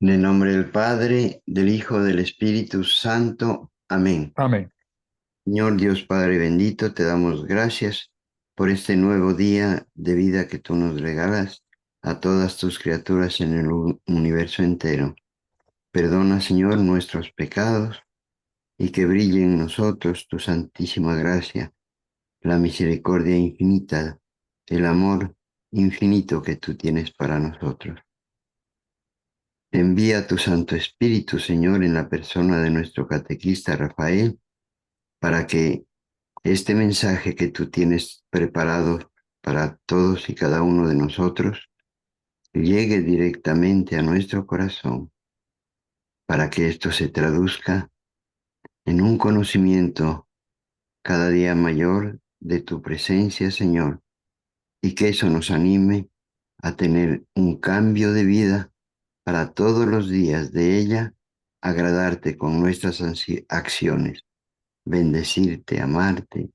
En el nombre del Padre, del Hijo, del Espíritu Santo. Amén. Amén. Señor Dios Padre bendito, te damos gracias por este nuevo día de vida que tú nos regalas a todas tus criaturas en el universo entero. Perdona, Señor, nuestros pecados y que brille en nosotros tu santísima gracia, la misericordia infinita, el amor infinito que tú tienes para nosotros. Envía tu Santo Espíritu, Señor, en la persona de nuestro catequista Rafael, para que este mensaje que tú tienes preparado para todos y cada uno de nosotros llegue directamente a nuestro corazón, para que esto se traduzca en un conocimiento cada día mayor de tu presencia, Señor, y que eso nos anime a tener un cambio de vida para todos los días de ella, agradarte con nuestras acciones, bendecirte, amarte,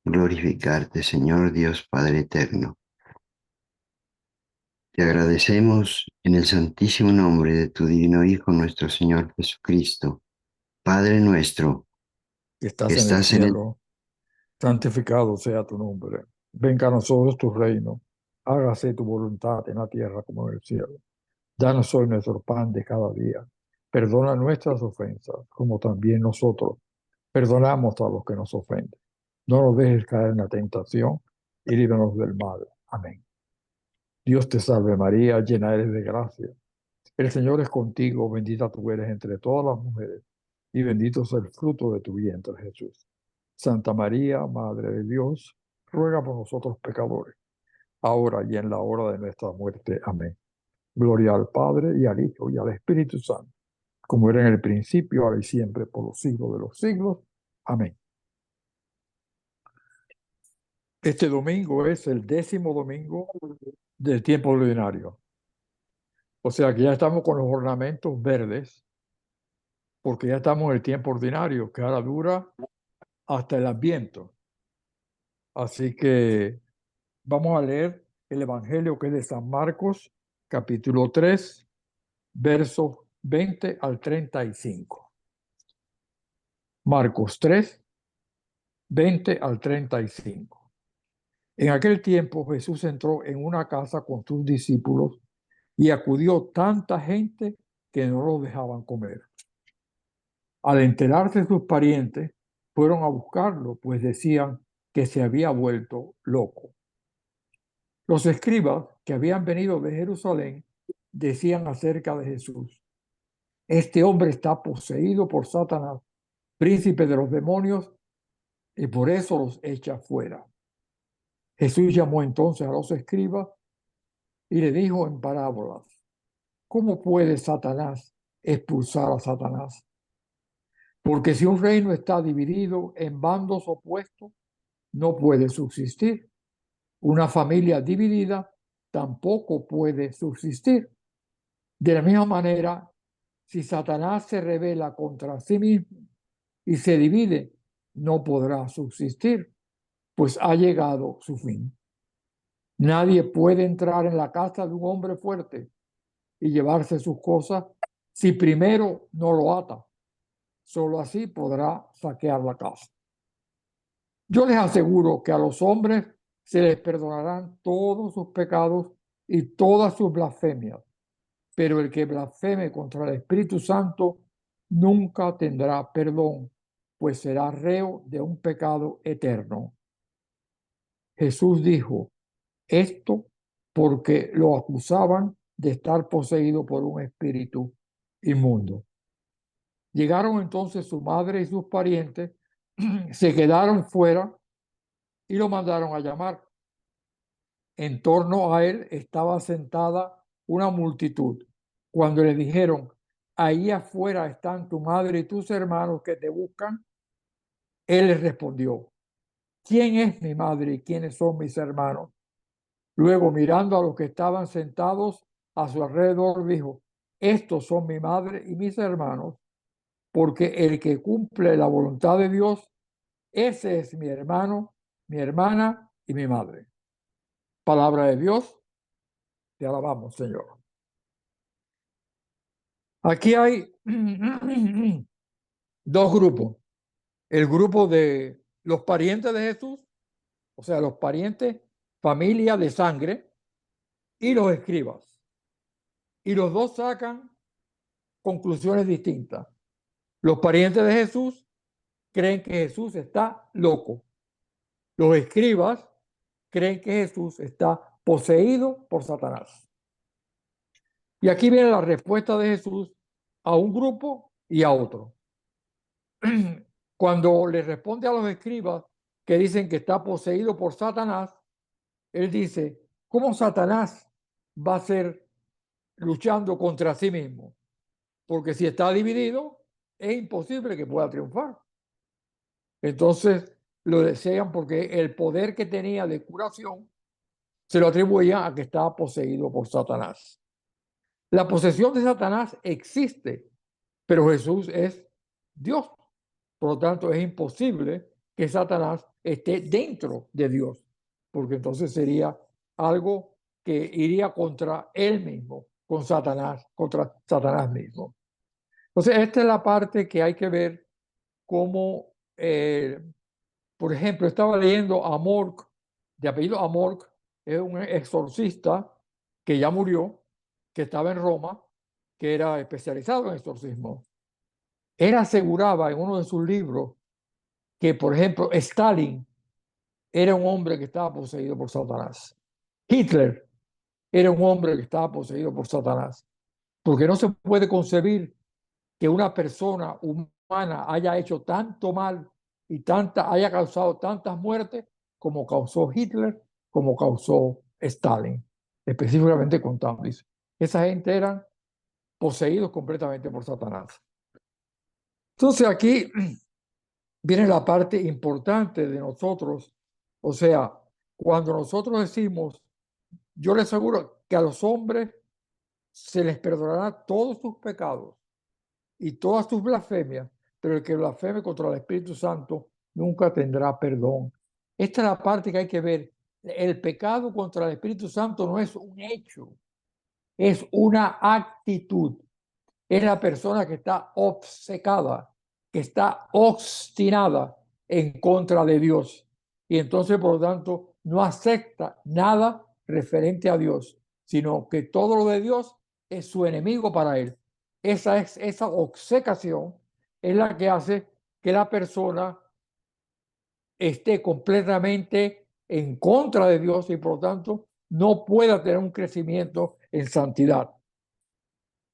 glorificarte, Señor Dios Padre eterno. Te agradecemos en el santísimo nombre de tu divino Hijo, nuestro Señor Jesucristo. Padre nuestro, Que que estás en el estás en el... cielo, santificado sea tu nombre. Venga a nosotros tu reino. Hágase tu voluntad en la tierra como en el cielo. Danos hoy nuestro pan de cada día. Perdona nuestras ofensas, como también nosotros perdonamos a los que nos ofenden. No nos dejes caer en la tentación y líbranos del mal. Amén. Dios te salve María, llena eres de gracia. El Señor es contigo, bendita tú eres entre todas las mujeres, y bendito es el fruto de tu vientre, Jesús. Santa María, Madre de Dios, ruega por nosotros pecadores, ahora y en la hora de nuestra muerte. Amén. Gloria al Padre, y al Hijo, y al Espíritu Santo, como era en el principio, ahora y siempre, por los siglos de los siglos. Amén. Este domingo es el 10º domingo del tiempo ordinario. O sea que ya estamos con los ornamentos verdes, porque ya estamos en el tiempo ordinario, que ahora dura hasta el Adviento. Así que vamos a leer el Evangelio que es de San Marcos, capítulo 3, versos 20 al 35. Marcos 3, 20 al 35. En aquel tiempo Jesús entró en una casa con sus discípulos y acudió tanta gente que no lo dejaban comer. Al enterarse sus parientes, fueron a buscarlo, pues decían que se había vuelto loco. Los escribas que habían venido de Jerusalén decían acerca de Jesús: este hombre está poseído por Satanás, príncipe de los demonios, y por eso los echa fuera. Jesús llamó entonces a los escribas y le dijo en parábolas: ¿cómo puede Satanás expulsar a Satanás? Porque si un reino está dividido en bandos opuestos, no puede subsistir. Una familia dividida tampoco puede subsistir. De la misma manera, si Satanás se rebela contra sí mismo y se divide, no podrá subsistir, pues ha llegado su fin. Nadie puede entrar en la casa de un hombre fuerte y llevarse sus cosas si primero no lo ata. Solo así podrá saquear la casa. Yo les aseguro que a los hombres se les perdonarán todos sus pecados y todas sus blasfemias, pero el que blasfeme contra el Espíritu Santo nunca tendrá perdón, pues será reo de un pecado eterno. Jesús dijo esto porque lo acusaban de estar poseído por un espíritu inmundo. Llegaron entonces su madre y sus parientes, se quedaron fuera y lo mandaron a llamar. En torno a él estaba sentada una multitud. Cuando le dijeron: ahí afuera están tu madre y tus hermanos que te buscan, él les respondió: ¿quién es mi madre y quiénes son mis hermanos? Luego, mirando a los que estaban sentados a su alrededor, dijo: estos son mi madre y mis hermanos, porque el que cumple la voluntad de Dios, ese es mi hermano, mi hermana y mi madre. Palabra de Dios, te alabamos, Señor. Aquí hay dos grupos. El grupo de los parientes de Jesús, o sea, los parientes, familia de sangre, y los escribas. Y los dos sacan conclusiones distintas. Los parientes de Jesús creen que Jesús está loco. Los escribas creen que Jesús está poseído por Satanás. Y aquí viene la respuesta de Jesús a un grupo y a otro. Cuando le responde a los escribas que dicen que está poseído por Satanás, él dice, ¿cómo Satanás va a ser luchando contra sí mismo? Porque si está dividido, es imposible que pueda triunfar. Entonces lo desean porque el poder que tenía de curación se lo atribuían a que estaba poseído por Satanás. La posesión de Satanás existe, pero Jesús es Dios. Por lo tanto, es imposible que Satanás esté dentro de Dios, porque entonces sería algo que iría contra él mismo, contra Satanás mismo. Entonces, esta es la parte que hay que ver cómo, por ejemplo, estaba leyendo a Mork, de apellido Amorc, es un exorcista que ya murió, que estaba en Roma, que era especializado en exorcismo. Él aseguraba en uno de sus libros que, por ejemplo, Stalin era un hombre que estaba poseído por Satanás. Hitler era un hombre que estaba poseído por Satanás. Porque no se puede concebir que una persona humana haya hecho tanto mal y haya causado tantas muertes como causó Hitler, como causó Stalin, específicamente con Tammuz. Esa gente eran poseídos completamente por Satanás. Entonces aquí viene la parte importante de nosotros. O sea, cuando nosotros decimos, yo les aseguro que a los hombres se les perdonará todos sus pecados y todas sus blasfemias, pero el que blasfeme contra el Espíritu Santo nunca tendrá perdón. Esta es la parte que hay que ver. El pecado contra el Espíritu Santo no es un hecho, es una actitud. Es la persona que está obcecada, que está obstinada en contra de Dios. Y entonces, por lo tanto, no acepta nada referente a Dios, sino que todo lo de Dios es su enemigo para él. Esa obcecación es la que hace que la persona esté completamente en contra de Dios y por lo tanto no pueda tener un crecimiento en santidad.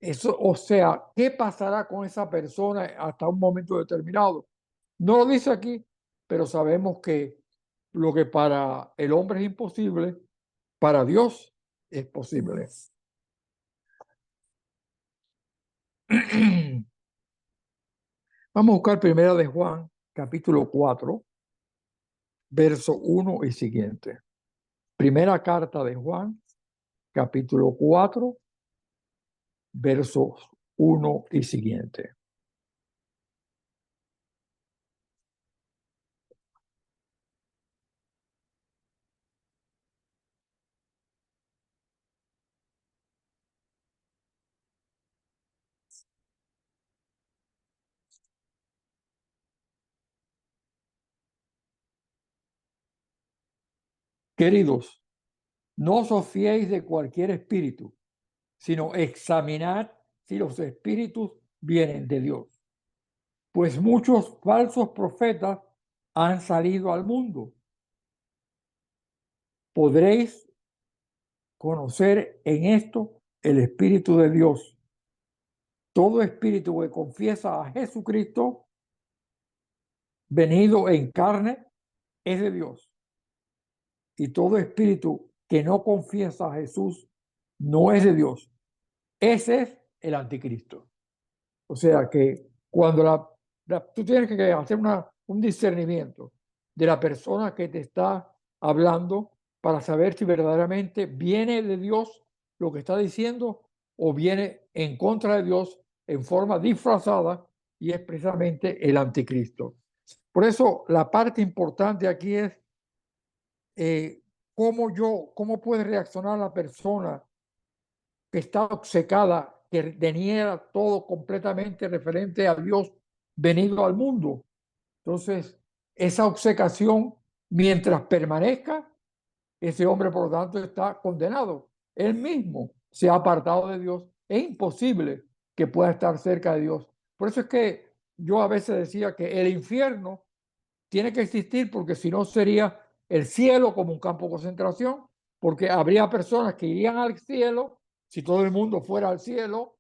Eso, o sea, ¿qué pasará con esa persona hasta un momento determinado? No lo dice aquí, pero sabemos que lo que para el hombre es imposible, para Dios es posible. Vamos a buscar primera de Juan, capítulo 4, verso 1 y siguiente. Primera carta de Juan, capítulo 4, versos 1 y siguiente. Queridos, no os fiéis de cualquier espíritu, sino examinad si los espíritus vienen de Dios. Pues muchos falsos profetas han salido al mundo. Podréis conocer en esto el Espíritu de Dios. Todo espíritu que confiesa a Jesucristo venido en carne es de Dios. Y todo espíritu que no confiesa a Jesús no es de Dios. Ese es el anticristo. O sea que cuando tú tienes que hacer un discernimiento de la persona que te está hablando para saber si verdaderamente viene de Dios lo que está diciendo o viene en contra de Dios en forma disfrazada y es precisamente el anticristo. Por eso la parte importante aquí es cómo puede reaccionar la persona que está obcecada, que tenía todo completamente referente a Dios venido al mundo. Entonces, esa obcecación, mientras permanezca, ese hombre, por lo tanto, está condenado. Él mismo se ha apartado de Dios. Es imposible que pueda estar cerca de Dios. Por eso es que yo a veces decía que el infierno tiene que existir, porque si no sería el cielo como un campo de concentración, porque habría personas que irían al cielo si todo el mundo fuera al cielo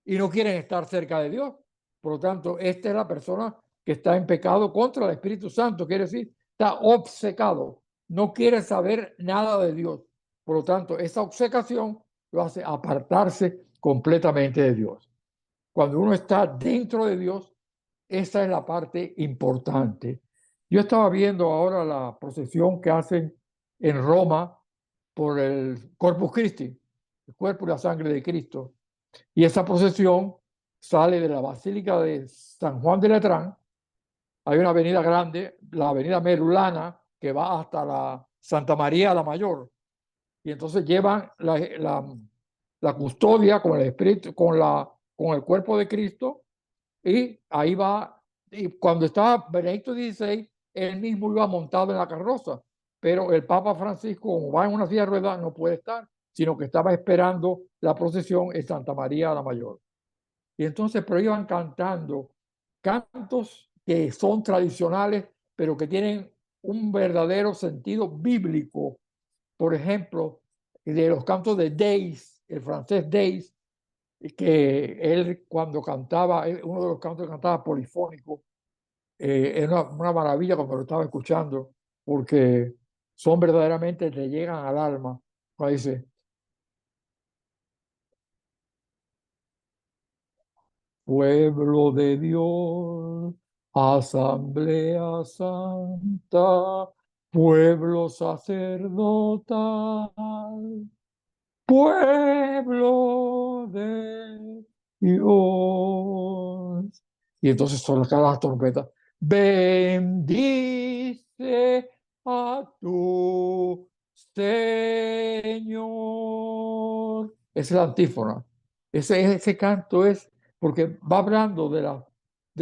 y no quieren estar cerca de Dios. Por lo tanto, esta es la persona que está en pecado contra el Espíritu Santo, quiere decir, está obcecado, no quiere saber nada de Dios. Por lo tanto, esa obcecación lo hace apartarse completamente de Dios. Cuando uno está dentro de Dios, esa es la parte importante. Yo estaba viendo ahora la procesión que hacen en Roma por el Corpus Christi, el cuerpo y la sangre de Cristo. Y esa procesión sale de la Basílica de San Juan de Letrán. Hay una avenida grande, la avenida Merulana, que va hasta la Santa María la Mayor. Y entonces llevan la custodia con el espíritu, con el cuerpo de Cristo, y ahí va. Y cuando estaba Benedicto XVI, él mismo iba montado en la carroza, pero el Papa Francisco, como va en una silla de ruedas, no puede estar, sino que estaba esperando la procesión en Santa María la Mayor. Y entonces, pero iban cantando cantos que son tradicionales, pero que tienen un verdadero sentido bíblico. Por ejemplo, de los cantos de Deis, el francés Deis, que él cuando cantaba, uno de los cantos que cantaba polifónico, era una maravilla cuando lo estaba escuchando, porque son verdaderamente, te llegan al alma. Cuando dice, pueblo de Dios, asamblea santa, pueblo sacerdotal, pueblo de Dios. Y entonces son las trompetas. Bendice a tu Señor. Esa es la antífona. Ese canto es porque va hablando de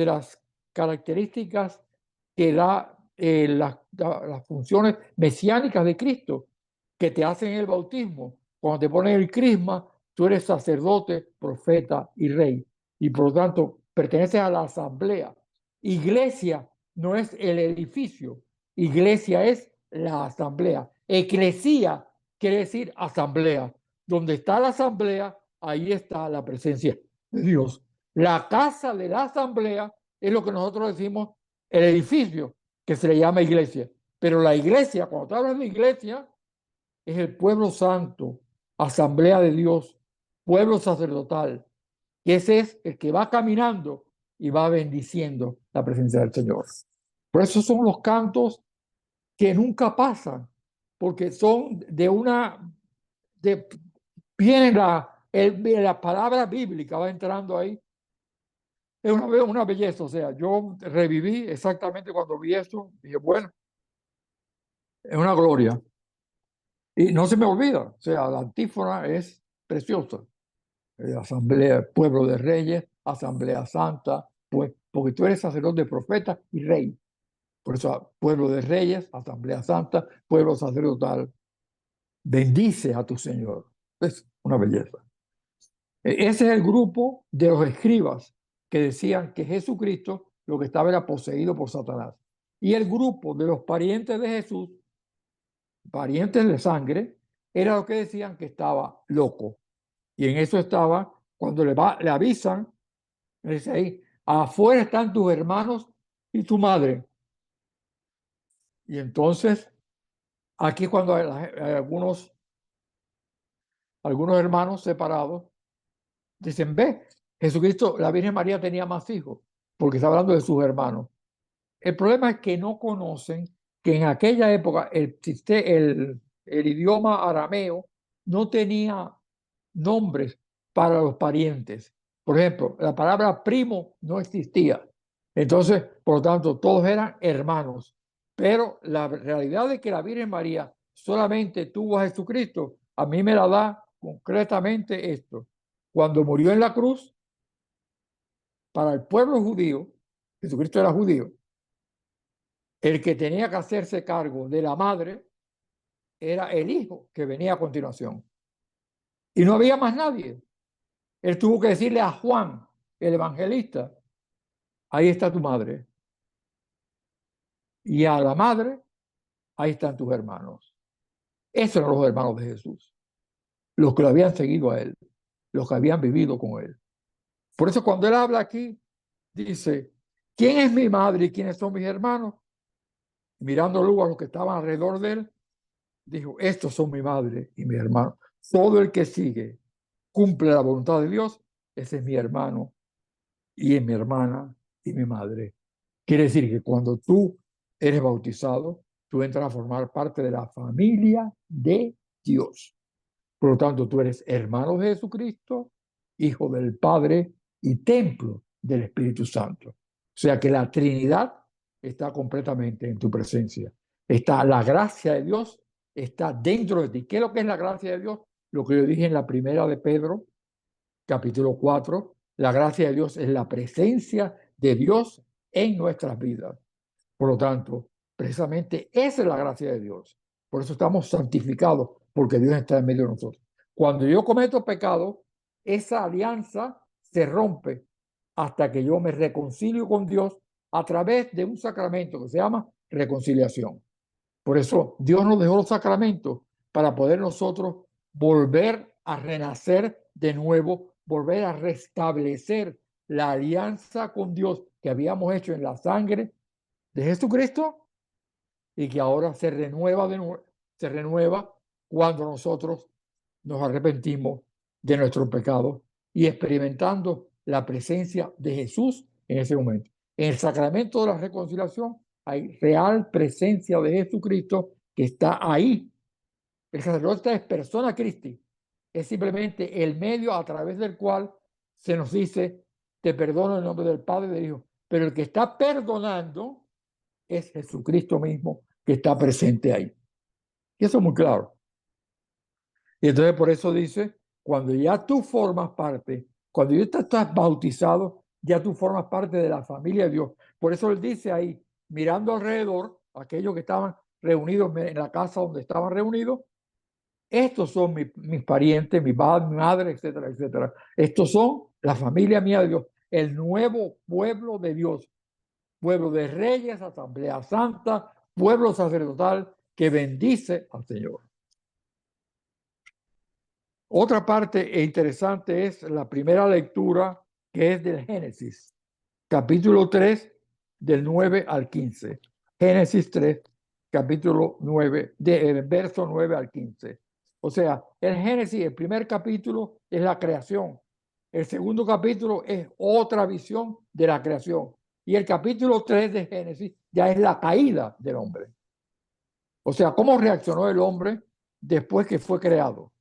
las características que da las funciones mesiánicas de Cristo que te hacen el bautismo. Cuando te ponen el crisma, tú eres sacerdote, profeta y rey. Y por lo tanto, perteneces a la asamblea. Iglesia no es el edificio. Iglesia es la asamblea. Eclesía quiere decir asamblea. Donde está la asamblea, ahí está la presencia de Dios. La casa de la asamblea es lo que nosotros decimos el edificio, que se le llama iglesia. Pero la iglesia, cuando tú hablas de iglesia, es el pueblo santo, asamblea de Dios, pueblo sacerdotal. Y ese es el que va caminando y va bendiciendo la presencia del Señor. Por eso son los cantos que nunca pasan, porque son viene la palabra bíblica, va entrando ahí. Es una belleza, o sea, yo reviví exactamente cuando vi esto, dije, bueno, es una gloria. Y no se me olvida, o sea, la antífona es preciosa. Asamblea, pueblo de reyes, asamblea santa, pues, porque tú eres sacerdote, profeta y rey. Por eso, pueblo de reyes, asamblea santa, pueblo sacerdotal, bendice a tu Señor. Es una belleza. Ese es el grupo de los escribas que decían que Jesucristo lo que estaba era poseído por Satanás. Y el grupo de los parientes de Jesús, parientes de sangre, era lo que decían que estaba loco. Y en eso estaba, cuando le avisan, le dice ahí, afuera están tus hermanos y tu madre. Y entonces, aquí cuando hay algunos hermanos separados, dicen, ve, Jesucristo, la Virgen María tenía más hijos, porque está hablando de sus hermanos. El problema es que no conocen que en aquella época el idioma arameo no tenía nombres para los parientes. Por ejemplo, la palabra primo no existía. Entonces, por lo tanto, todos eran hermanos. Pero la realidad de que la Virgen María solamente tuvo a Jesucristo, a mí me la da concretamente esto. cuando murió en la cruz, para el pueblo judío, Jesucristo era judío, el que tenía que hacerse cargo de la madre era el hijo que venía a continuación. Y no había más nadie. Él tuvo que decirle a Juan, el evangelista, ahí está tu madre. Y a la madre, ahí están tus hermanos. Esos eran los hermanos de Jesús, los que lo habían seguido a él, los que habían vivido con él. Por eso cuando él habla aquí, dice, ¿quién es mi madre y quiénes son mis hermanos? Mirando luego a los que estaban alrededor de él, dijo, estos son mi madre y mi hermano. Todo el que sigue, cumple la voluntad de Dios, ese es mi hermano y es mi hermana y mi madre. Quiere decir que cuando tú eres bautizado, tú entras a formar parte de la familia de Dios. Por lo tanto, tú eres hermano de Jesucristo, hijo del Padre y templo del Espíritu Santo. O sea que la Trinidad está completamente en tu presencia. Está la gracia de Dios, está dentro de ti. ¿Qué es lo que es la gracia de Dios? Lo que yo dije en la primera de Pedro, capítulo 4. La gracia de Dios es la presencia de Dios en nuestras vidas. Por lo tanto, precisamente esa es la gracia de Dios. Por eso estamos santificados, porque Dios está en medio de nosotros. Cuando yo cometo pecado, esa alianza se rompe hasta que yo me reconcilio con Dios a través de un sacramento que se llama reconciliación. Por eso Dios nos dejó los sacramentos para poder nosotros volver a renacer de nuevo, volver a restablecer la alianza con Dios que habíamos hecho en la sangre de Jesucristo y que ahora se renueva de nuevo, se renueva cuando nosotros nos arrepentimos de nuestros pecados y experimentando la presencia de Jesús en ese momento. En el sacramento de la reconciliación hay real presencia de Jesucristo que está ahí. El sacerdote es persona Christi, es simplemente el medio a través del cual se nos dice, te perdono en nombre del Padre y del Hijo. Pero el que está perdonando es Jesucristo mismo que está presente ahí. Y eso es muy claro. Y entonces por eso dice, cuando ya tú formas parte, cuando ya estás bautizado, ya tú formas parte de la familia de Dios. Por eso él dice ahí, mirando alrededor, aquellos que estaban reunidos en la casa donde estaban reunidos, estos son mis parientes, mi padre, mi madre, etcétera, etcétera. Estos son la familia mía de Dios, el nuevo pueblo de Dios, pueblo de reyes, asamblea santa, pueblo sacerdotal que bendice al Señor. Otra parte interesante es la primera lectura que es del Génesis, capítulo 3, del 9 al 15. Génesis 3, capítulo 9, verso 9 al 15. O sea, el Génesis, el primer capítulo es la creación. El segundo capítulo es otra visión de la creación. Y el capítulo 3 de Génesis ya es la caída del hombre. O sea, cómo reaccionó el hombre después que fue creado.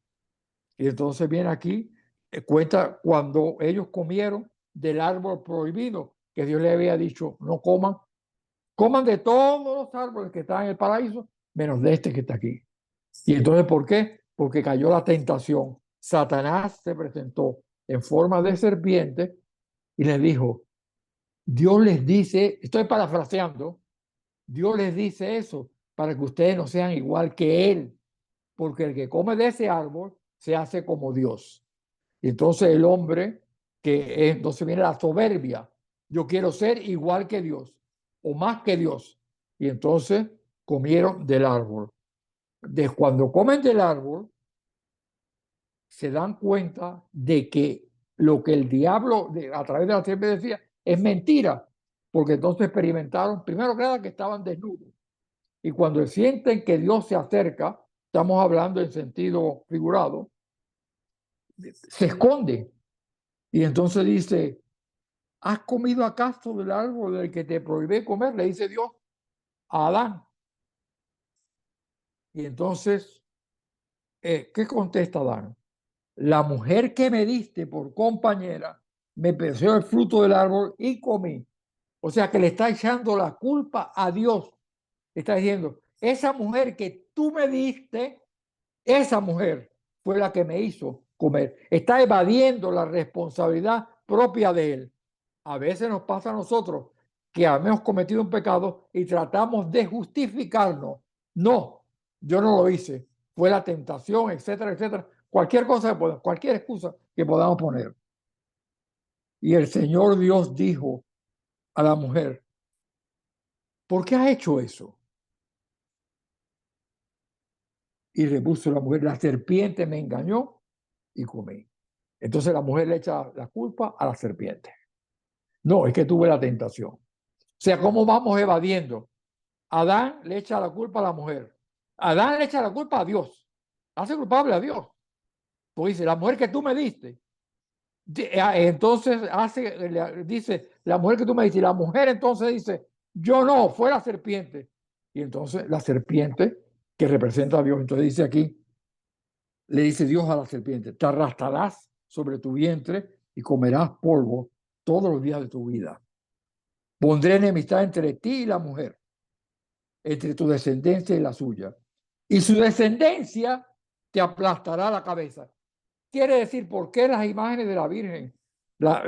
Y entonces viene aquí, cuenta cuando ellos comieron del árbol prohibido, que Dios le había dicho, no coman, coman de todos los árboles que están en el paraíso, menos de este que está aquí. Y entonces, ¿por qué? Porque cayó la tentación. Satanás se presentó en forma de serpiente y les dijo, Dios les dice, estoy parafraseando, Dios les dice eso para que ustedes no sean igual que Él, porque el que come de ese árbol se hace como Dios. Y entonces el hombre, entonces viene la soberbia, yo quiero ser igual que Dios o más que Dios. Y entonces comieron del árbol. De cuando comen del árbol, se dan cuenta de que lo que el diablo a través de la serpiente decía es mentira, porque entonces experimentaron, primero que nada, que estaban desnudos. Y cuando sienten que Dios se acerca, estamos hablando en sentido figurado, se esconden. Y entonces dice, ¿has comido acaso del árbol del que te prohibí comer? Le dice Dios a Adán. Y entonces, ¿qué contesta Adán? La mujer que me diste por compañera me pesó el fruto del árbol y comí. O sea que le está echando la culpa a Dios. Está diciendo, esa mujer que tú me diste, esa mujer fue la que me hizo comer. Está evadiendo la responsabilidad propia de él. A veces nos pasa a nosotros que hemos cometido un pecado y tratamos de justificarnos. No, yo no lo hice. Fue la tentación, etcétera, etcétera. Cualquier cosa, cualquier excusa que podamos poner. Y el Señor Dios dijo a la mujer, ¿por qué has hecho eso? Y repuso la mujer, la serpiente me engañó y comí. Entonces la mujer le echa la culpa a la serpiente. No, es que tuve la tentación. O sea, ¿cómo vamos evadiendo? Adán le echa la culpa a la mujer. Adán le echa la culpa a Dios. Hace culpable a Dios. Pues dice, la mujer que tú me diste. Entonces dice, la mujer que tú me diste. Y la mujer entonces dice, yo no, fue la serpiente. Y entonces la serpiente que representa a Dios. Entonces dice aquí, le dice Dios a la serpiente, te arrastrarás sobre tu vientre y comerás polvo todos los días de tu vida. Pondré enemistad entre ti y la mujer, entre tu descendencia y la suya. Y su descendencia te aplastará la cabeza. Quiere decir, ¿por qué las imágenes de la Virgen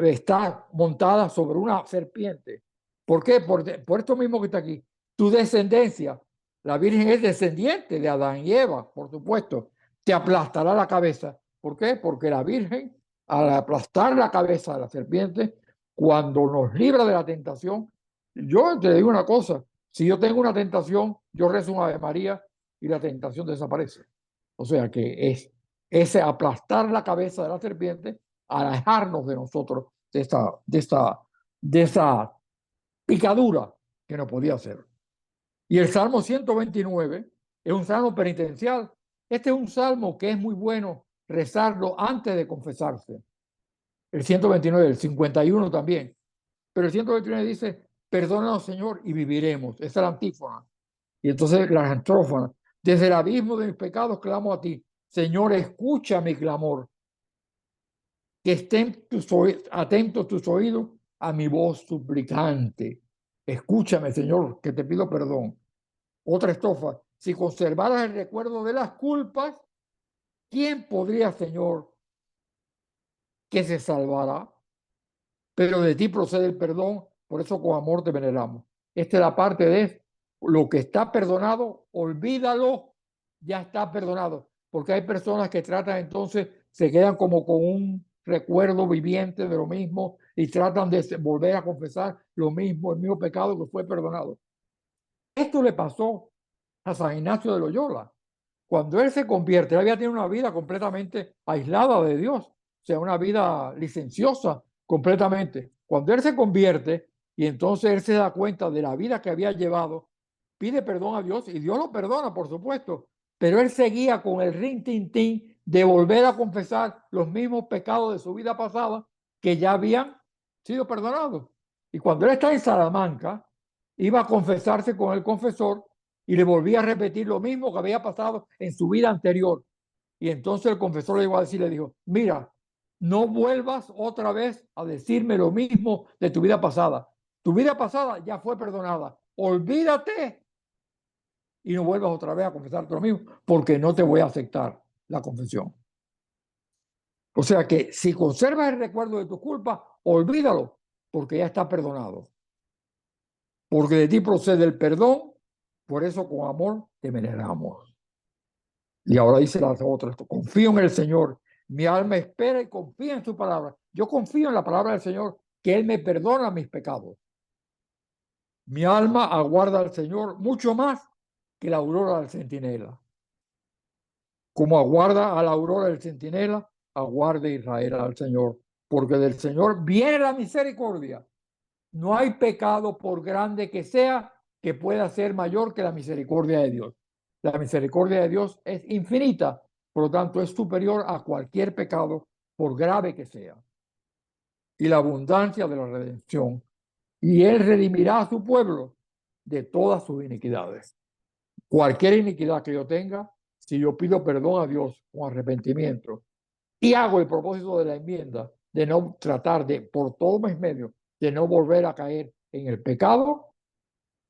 están montadas sobre una serpiente? ¿Por qué? Por esto mismo que está aquí. Tu descendencia, la Virgen es descendiente de Adán y Eva, por supuesto, te aplastará la cabeza. ¿Por qué? Porque la Virgen, al aplastar la cabeza de la serpiente, cuando nos libra de la tentación, yo te digo una cosa, si yo tengo una tentación, yo rezo un Ave María y la tentación desaparece. O sea que es ese aplastar la cabeza de la serpiente, alejarnos de nosotros de esa picadura que nos podía hacer. Y el Salmo 129 es un salmo penitencial. Este es un salmo que es muy bueno rezarlo antes de confesarse. El 129, el 51 también. Pero el 129 dice, perdónanos, Señor, y viviremos. Esa es la antífona. Y entonces la antrófona, desde el abismo de mis pecados clamo a ti. Señor, escucha mi clamor. Que estén atentos tus oídos a mi voz suplicante. Escúchame, Señor, que te pido perdón. Otra estrofa. Si conservaras el recuerdo de las culpas, ¿quién podría, Señor, que se salvará? Pero de ti procede el perdón, por eso con amor te veneramos. Esta es la parte de lo que está perdonado, olvídalo, ya está perdonado. Porque hay personas que tratan entonces, se quedan como con un recuerdo viviente de lo mismo y tratan de volver a confesar lo mismo, el mismo pecado que fue perdonado. Esto le pasó a San Ignacio de Loyola. Cuando él se convierte, él había tenido una vida completamente aislada de Dios, o sea, una vida licenciosa completamente. Cuando él se convierte y entonces él se da cuenta de la vida que había llevado, pide perdón a Dios y Dios lo perdona, por supuesto, pero él seguía con el rin-tin-tin de volver a confesar los mismos pecados de su vida pasada que ya habían sido perdonados. Y cuando él está en Salamanca, iba a confesarse con el confesor y le volvía a repetir lo mismo que había pasado en su vida anterior. Y entonces el confesor le iba a decir, le dijo, mira, no vuelvas otra vez a decirme lo mismo de tu vida pasada. Tu vida pasada ya fue perdonada. Olvídate y no vuelvas otra vez a confesarte lo mismo porque no te voy a aceptar la confesión. O sea que si conservas el recuerdo de tu culpa, olvídalo porque ya está perdonado. Porque de ti procede el perdón, por eso con amor te veneramos. Y ahora dice las otras, confío en el Señor, mi alma espera y confía en su palabra. Yo confío en la palabra del Señor, que Él me perdona mis pecados. Mi alma aguarda al Señor mucho más que la aurora del centinela. Como aguarda a la aurora del centinela, aguarde Israel al Señor, porque del Señor viene la misericordia. No hay pecado, por grande que sea, que pueda ser mayor que la misericordia de Dios. La misericordia de Dios es infinita, por lo tanto es superior a cualquier pecado, por grave que sea. Y la abundancia de la redención. Y Él redimirá a su pueblo de todas sus iniquidades. Cualquier iniquidad que yo tenga, si yo pido perdón a Dios con arrepentimiento y hago el propósito de la enmienda de no tratar de, por todos mis medios, de no volver a caer en el pecado,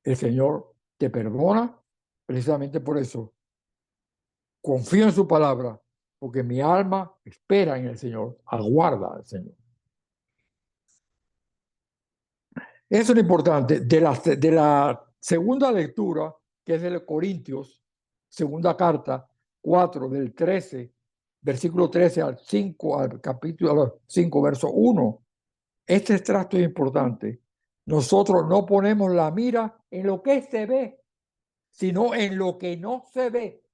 el Señor te perdona precisamente por eso. Confío en su palabra porque mi alma espera en el Señor, aguarda al Señor. Eso es lo importante. De la segunda lectura, que es de Corintios, segunda carta, 4, del 13, versículo 13 al 5, al capítulo 5, verso 1. Este extracto es importante. Nosotros no ponemos la mira en lo que se ve, sino en lo que no se ve.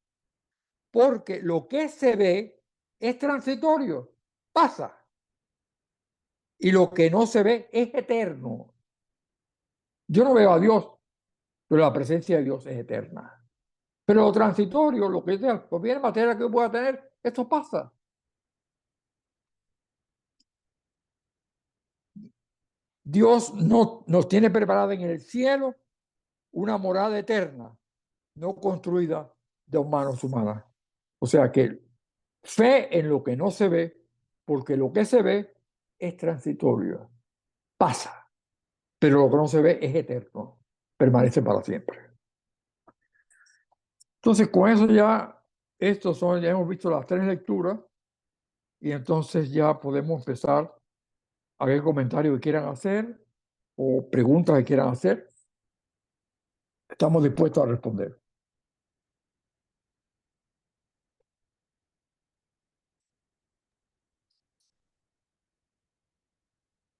Porque lo que se ve es transitorio, pasa. Y lo que no se ve es eterno. Yo no veo a Dios, pero la presencia de Dios es eterna. Pero lo transitorio, lo que sea, pues bien material que yo pueda tener, esto pasa. Dios no, nos tiene preparada en el cielo una morada eterna, no construida de manos humanas. O sea que fe en lo que no se ve, porque lo que se ve es transitorio, pasa, pero lo que no se ve es eterno, permanece para siempre. Entonces, con eso ya, ya hemos visto las 3 lecturas y entonces ya podemos empezar a ver comentarios que quieran hacer o preguntas que quieran hacer. Estamos dispuestos a responder.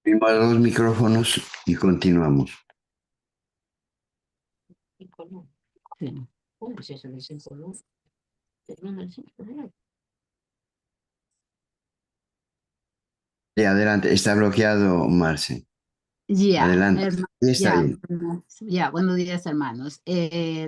Prima 2 micrófonos y continuamos. Sí. Pues eso dice en color. Sí, adelante, está bloqueado, Marce. Ya, Adelante. Sí, está ya, bien. ya, buenos días, hermanos.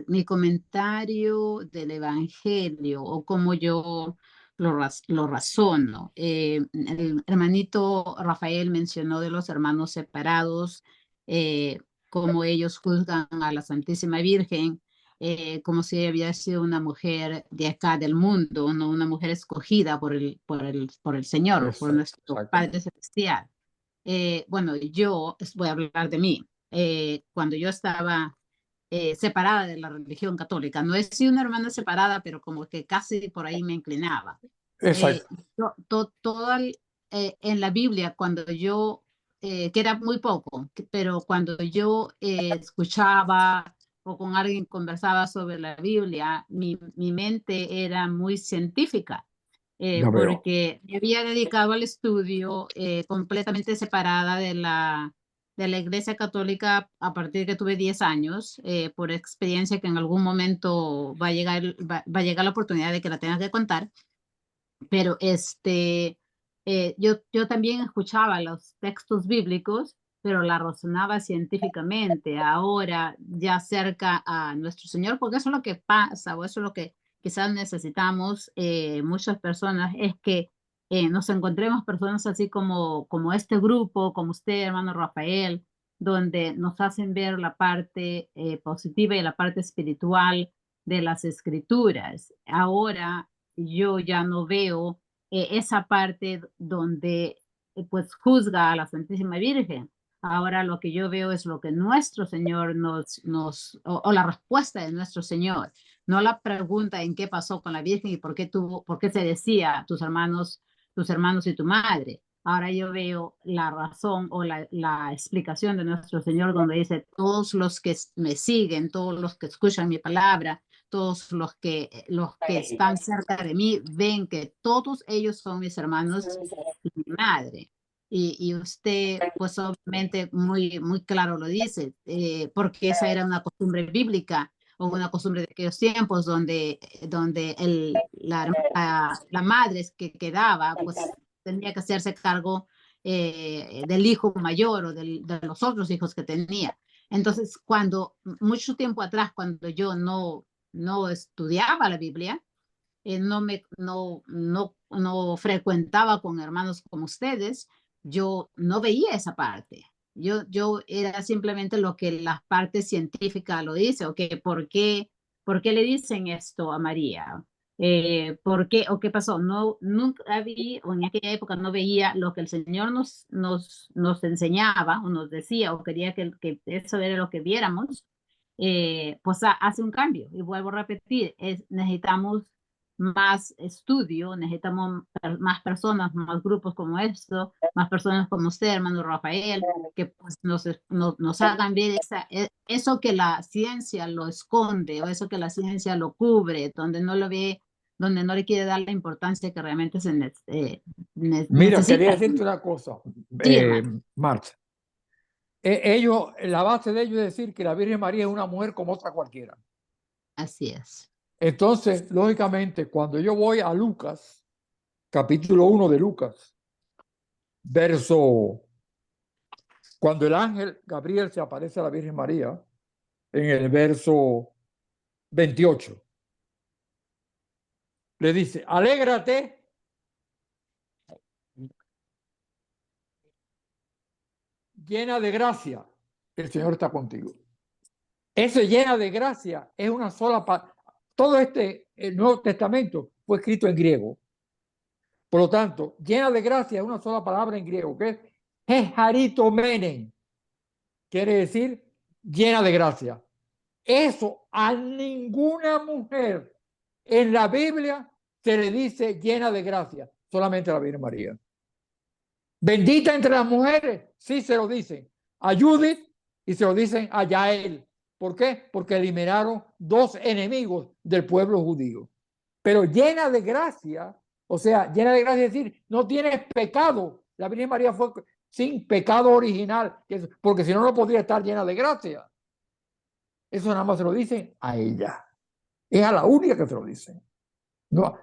Mi comentario del Evangelio o cómo yo lo razono. El hermanito Rafael mencionó de los hermanos separados, cómo ellos juzgan a la Santísima Virgen, como si ella había sido una mujer de acá del mundo, no una mujer escogida por el Señor, por nuestro Padre Celestial. Bueno, yo voy a hablar de mí. Cuando yo estaba separada de la religión católica, no he sido una hermana separada, pero como que casi por ahí me inclinaba. Exacto. En la Biblia, cuando yo, que era muy poco, pero cuando yo escuchaba o con alguien conversaba sobre la Biblia, mi mente era muy científica Ya veo. porque me había dedicado al estudio completamente separada de la Iglesia Católica a partir de que tuve 10 años, por experiencia que en algún momento va a llegar la oportunidad de que la tenga que contar, pero yo también escuchaba los textos bíblicos, pero la razonaba científicamente, ahora ya cerca a nuestro Señor, porque eso es lo que pasa, o eso es lo que quizás necesitamos muchas personas, es que nos encontremos personas así como este grupo, como usted, hermano Rafael, donde nos hacen ver la parte positiva y la parte espiritual de las escrituras. Ahora yo ya no veo esa parte donde pues juzga a la Santísima Virgen. Ahora lo que yo veo es lo que nuestro Señor o la respuesta de nuestro Señor, no la pregunta en qué pasó con la Virgen y por qué se decía tus hermanos y tu madre. Ahora yo veo la razón o la explicación de nuestro Señor donde dice, todos los que me siguen, todos los que escuchan mi palabra, todos los que están cerca de mí ven que todos ellos son mis hermanos y mi madre. Y usted, pues obviamente muy claro lo dice, porque esa era una costumbre bíblica o una costumbre de aquellos tiempos donde la madre que quedaba, pues tenía que hacerse cargo del hijo mayor o de los otros hijos que tenía. Entonces, mucho tiempo atrás, cuando yo no estudiaba la Biblia, no frecuentaba con hermanos como ustedes, yo no veía esa parte. Yo era simplemente lo que la parte científica lo dice, o que por qué le dicen esto a María, por qué o qué pasó. No, nunca vi, o en aquella época no veía lo que el Señor nos enseñaba o nos decía, o quería que eso era lo que viéramos, pues hace un cambio. Y vuelvo a repetir, necesitamos más estudio, necesitamos más personas, más grupos como esto, más personas como usted, hermano Rafael, que pues, nos hagan ver eso que la ciencia lo esconde o eso que la ciencia lo cubre, donde no lo ve, donde no le quiere dar la importancia que realmente Mira, quería necesita. decirte una cosa, Sí, hermano. Marta. La base de ellos es decir que la Virgen María es una mujer como otra cualquiera. Así es. Entonces, lógicamente, cuando yo voy a Lucas, capítulo 1 de Lucas, verso, cuando el ángel Gabriel se aparece a la Virgen María, en el verso 28, le dice, alégrate, llena de gracia, el Señor está contigo. Ese llena de gracia es una sola palabra. Todo el Nuevo Testamento fue escrito en griego. Por lo tanto, llena de gracia es una sola palabra en griego, que es Hecharitomenen. Quiere decir llena de gracia. Eso a ninguna mujer en la Biblia se le dice llena de gracia, solamente a la Virgen María. Bendita entre las mujeres, sí se lo dicen a Judith y se lo dicen a Yael. ¿Por qué? Porque eliminaron dos enemigos del pueblo judío. Pero llena de gracia, o sea, llena de gracia es decir, no tienes pecado. La Virgen María fue sin pecado original, porque si no, no podría estar llena de gracia. Eso nada más se lo dicen a ella. Es a la única que se lo dicen. No,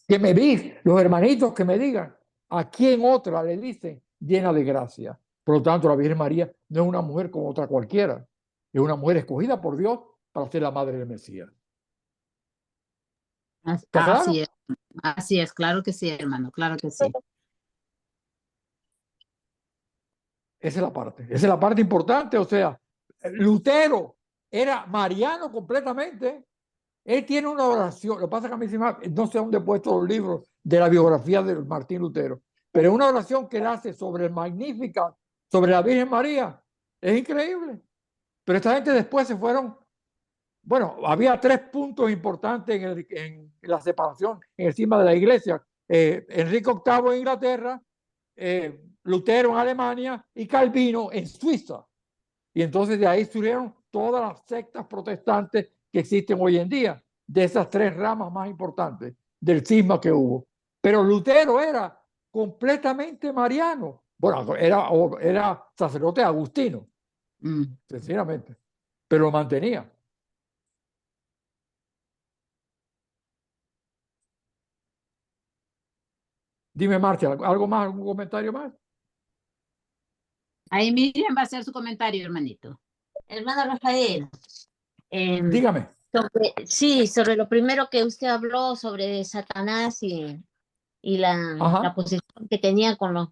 que me digan, los hermanitos que me digan, a quién otra le dicen llena de gracia. Por lo tanto, la Virgen María no es una mujer como otra cualquiera. Es una mujer escogida por Dios para ser la madre del Mesías. ¿Está claro? Así es, claro que sí, hermano, claro que sí. Esa es la parte importante. O sea, Lutero era mariano completamente. Él tiene una oración. Lo que pasa es que a mí no sé dónde he puesto los libros de la biografía de Martín Lutero, pero una oración que él hace sobre el Magnificat, sobre la Virgen María, es increíble. Pero esta gente después se fueron. Bueno, había tres puntos importantes en la separación en encima de la iglesia. Enrique VIII en Inglaterra, Lutero en Alemania y Calvino en Suiza. Y entonces de ahí surgieron todas las sectas protestantes que existen hoy en día, de esas tres ramas más importantes del cisma que hubo. Pero Lutero era completamente mariano. Bueno, era sacerdote agustino, sencillamente, pero lo mantenía. Dime, Marcia, ¿algo más? ¿Algún comentario más? Ahí Miriam va a hacer su comentario, hermanito. Hermano Rafael, Dígame. sobre lo primero que usted habló sobre Satanás y la posición que tenía con los,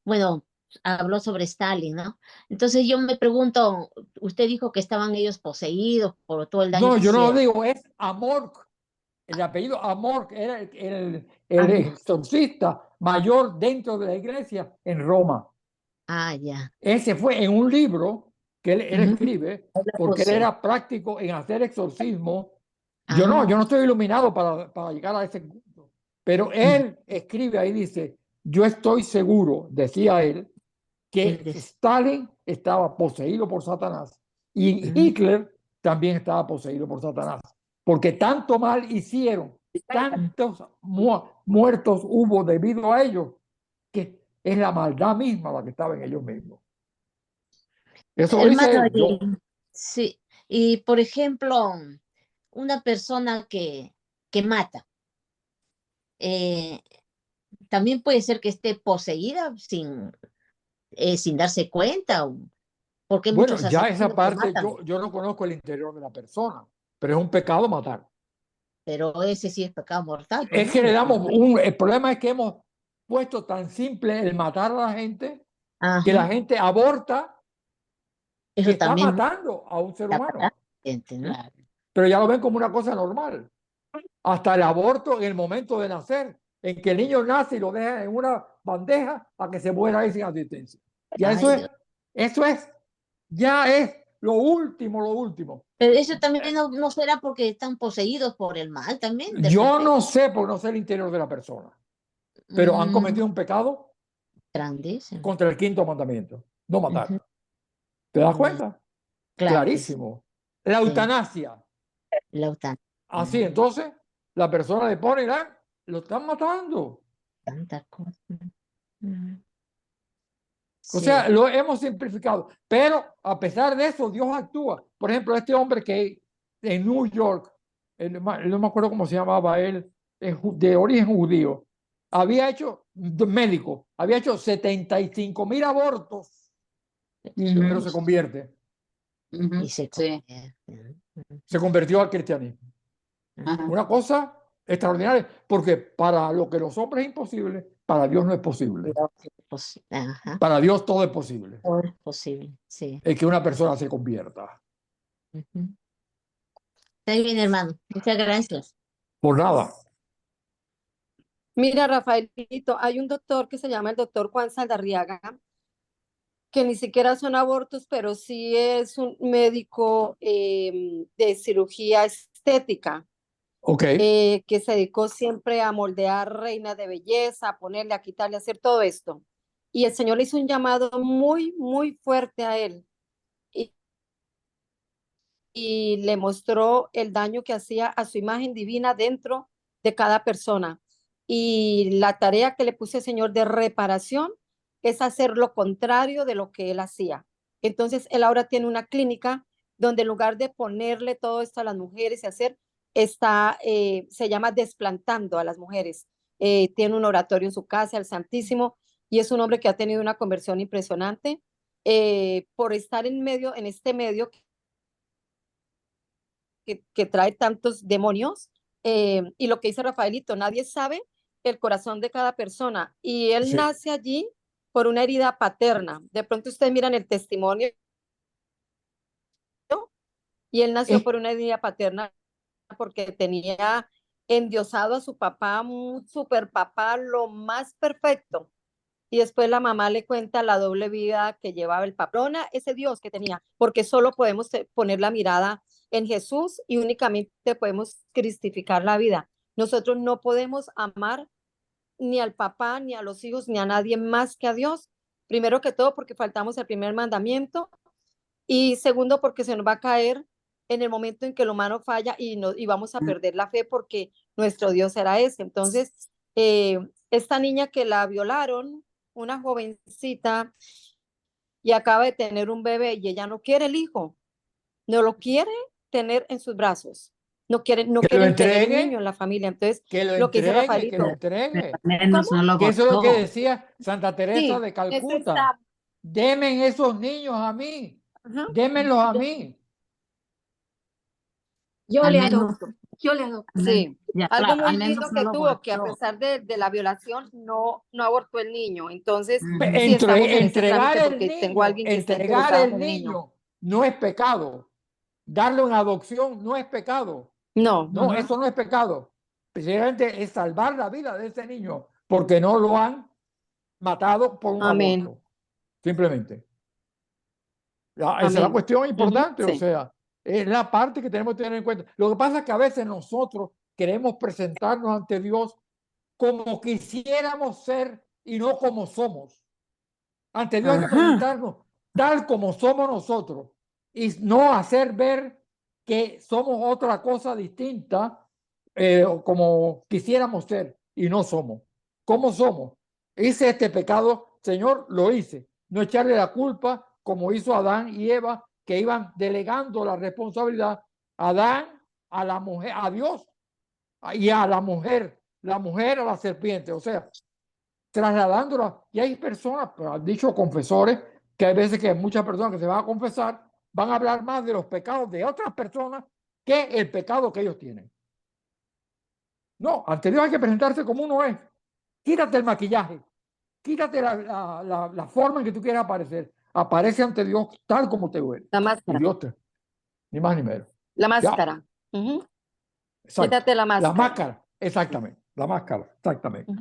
bueno, habló sobre Stalin, ¿no? Entonces yo me pregunto, usted dijo que estaban ellos poseídos por todo el daño No, que yo no lo hicieron. digo, es Amorc. El apellido Amorc era el exorcista mayor dentro de la iglesia en Roma. Ah, ya. Ese fue en un libro que él escribe, porque él puso. era práctico en hacer exorcismo. Yo no estoy iluminado para llegar a ese punto, pero él escribe ahí, dice, yo estoy seguro, decía él, que Stalin estaba poseído por Satanás y Hitler también estaba poseído por Satanás, porque tanto mal hicieron, tantos muertos hubo debido a ellos, que es la maldad misma la que estaba en ellos mismos. Eso lo dice Hermano, él. sí, y por ejemplo, una persona que mata, también puede ser que esté poseída sin darse cuenta, porque Bueno, muchos ya asesinos esa que parte matan, yo no conozco el interior de la persona, pero es un pecado matar. pero ese sí es pecado mortal. Pues, Es que le damos el problema es que hemos puesto tan simple el matar a la gente, que la gente aborta y eso está también matando a un ser humano. gente, ¿no? Pero ya lo ven como una cosa normal. Hasta el aborto en el momento de nacer, en que el niño nace y lo deja en una bandeja para que se muera ahí sin asistencia. Ya Ay, ya es lo último, lo último. Pero eso también no será porque están poseídos por el mal también. Yo no sé, por no sé el interior de la persona, pero han cometido un pecado grandísimo contra el 5.º mandamiento, no matar. ¿Te das cuenta? Clarísimo. La eutanasia. La eutanasia. Así, entonces, la persona le pone, lo están matando. Tantas cosas. O sea, lo hemos simplificado. Pero a pesar de eso, Dios actúa. Por ejemplo, este hombre que en New York, no me acuerdo cómo se llamaba él, de origen judío, había hecho, médico, había hecho 75.000 abortos, pero se convierte. Y se convirtió al cristianismo. Una cosa extraordinaria, porque para lo que los hombres es imposible, para Dios no es posible. Para Dios todo es posible. Todo es posible, sí. Es que una persona se convierta. Está bien, hermano. Muchas gracias. Por nada. Mira, Rafaelito, hay un doctor que se llama el doctor Juan Saldarriaga, que ni siquiera son abortos, pero sí es un médico de cirugía estética. Que se dedicó siempre a moldear reinas de belleza, a ponerle, a quitarle, a hacer todo esto. Y el Señor le hizo un llamado muy, muy fuerte a él. Y le mostró el daño que hacía a su imagen divina dentro de cada persona. Y la tarea que le puso el Señor de reparación es hacer lo contrario de lo que él hacía. Entonces, él ahora tiene una clínica donde en lugar de ponerle todo esto a las mujeres y hacer, se llama Desplantando a las mujeres. Tiene un oratorio en su casa, el Santísimo, y es un hombre que ha tenido una conversión impresionante por estar en este medio que trae tantos demonios. Y lo que dice Rafaelito, nadie sabe el corazón de cada persona, y él nace allí por una herida paterna. De pronto ustedes miran el testimonio, y él nació por una herida paterna porque tenía endiosado a su papá, un super papá, lo más perfecto. Y después la mamá le cuenta la doble vida que llevaba el papá, ese Dios que tenía, porque solo podemos poner la mirada en Jesús y únicamente podemos cristificar la vida. Nosotros no podemos amar ni al papá, ni a los hijos, ni a nadie más que a Dios. Primero que todo porque faltamos el primer mandamiento, y segundo porque se nos va a caer en el momento en que el humano falla y vamos a perder la fe, porque nuestro Dios era ese. Entonces, esta niña que la violaron, una jovencita, y acaba de tener un bebé, y ella no quiere el hijo, no lo quiere tener en sus brazos, no quiere tener un niño en la familia. Entonces, que lo que dice Rafaelito, que lo entregue. No que eso es lo que decía Santa Teresa de Calcuta. Demen esos niños a mí. Démenlos a mí. Yo le adopto. Sí, ya, algo claro, muy lindo que tuvo, que a pesar de la violación no abortó el niño. Entonces, sí, estamos en ese trámite porque tengo a alguien que está interesado en el niño. No es pecado. Darle una adopción no es pecado. No, eso no es pecado. Precisamente es salvar la vida de ese niño, porque no lo han matado por un aborto. Simplemente. Esa es la cuestión importante, o sea, es la parte que tenemos que tener en cuenta. Lo que pasa es que a veces nosotros queremos presentarnos ante Dios como quisiéramos ser y no como somos. Ante Dios hay que presentarnos tal como somos nosotros y no hacer ver que somos otra cosa distinta como quisiéramos ser y no somos. ¿Cómo somos? Hice este pecado, Señor, lo hice. No echarle la culpa como hizo Adán y Eva, que iban delegando la responsabilidad a Adán, a la mujer, a Dios y a la mujer a la serpiente. O sea, trasladándola. Y hay personas, han dicho confesores, que hay veces que muchas personas que se van a confesar van a hablar más de los pecados de otras personas que el pecado que ellos tienen. No, ante Dios hay que presentarse como uno es. Quítate el maquillaje, quítate la forma en que tú quieras aparecer. Aparece ante Dios tal como te ves. La máscara. Y Dios te, ni más ni menos. La máscara. Quítate la máscara. La máscara, exactamente. La máscara, exactamente.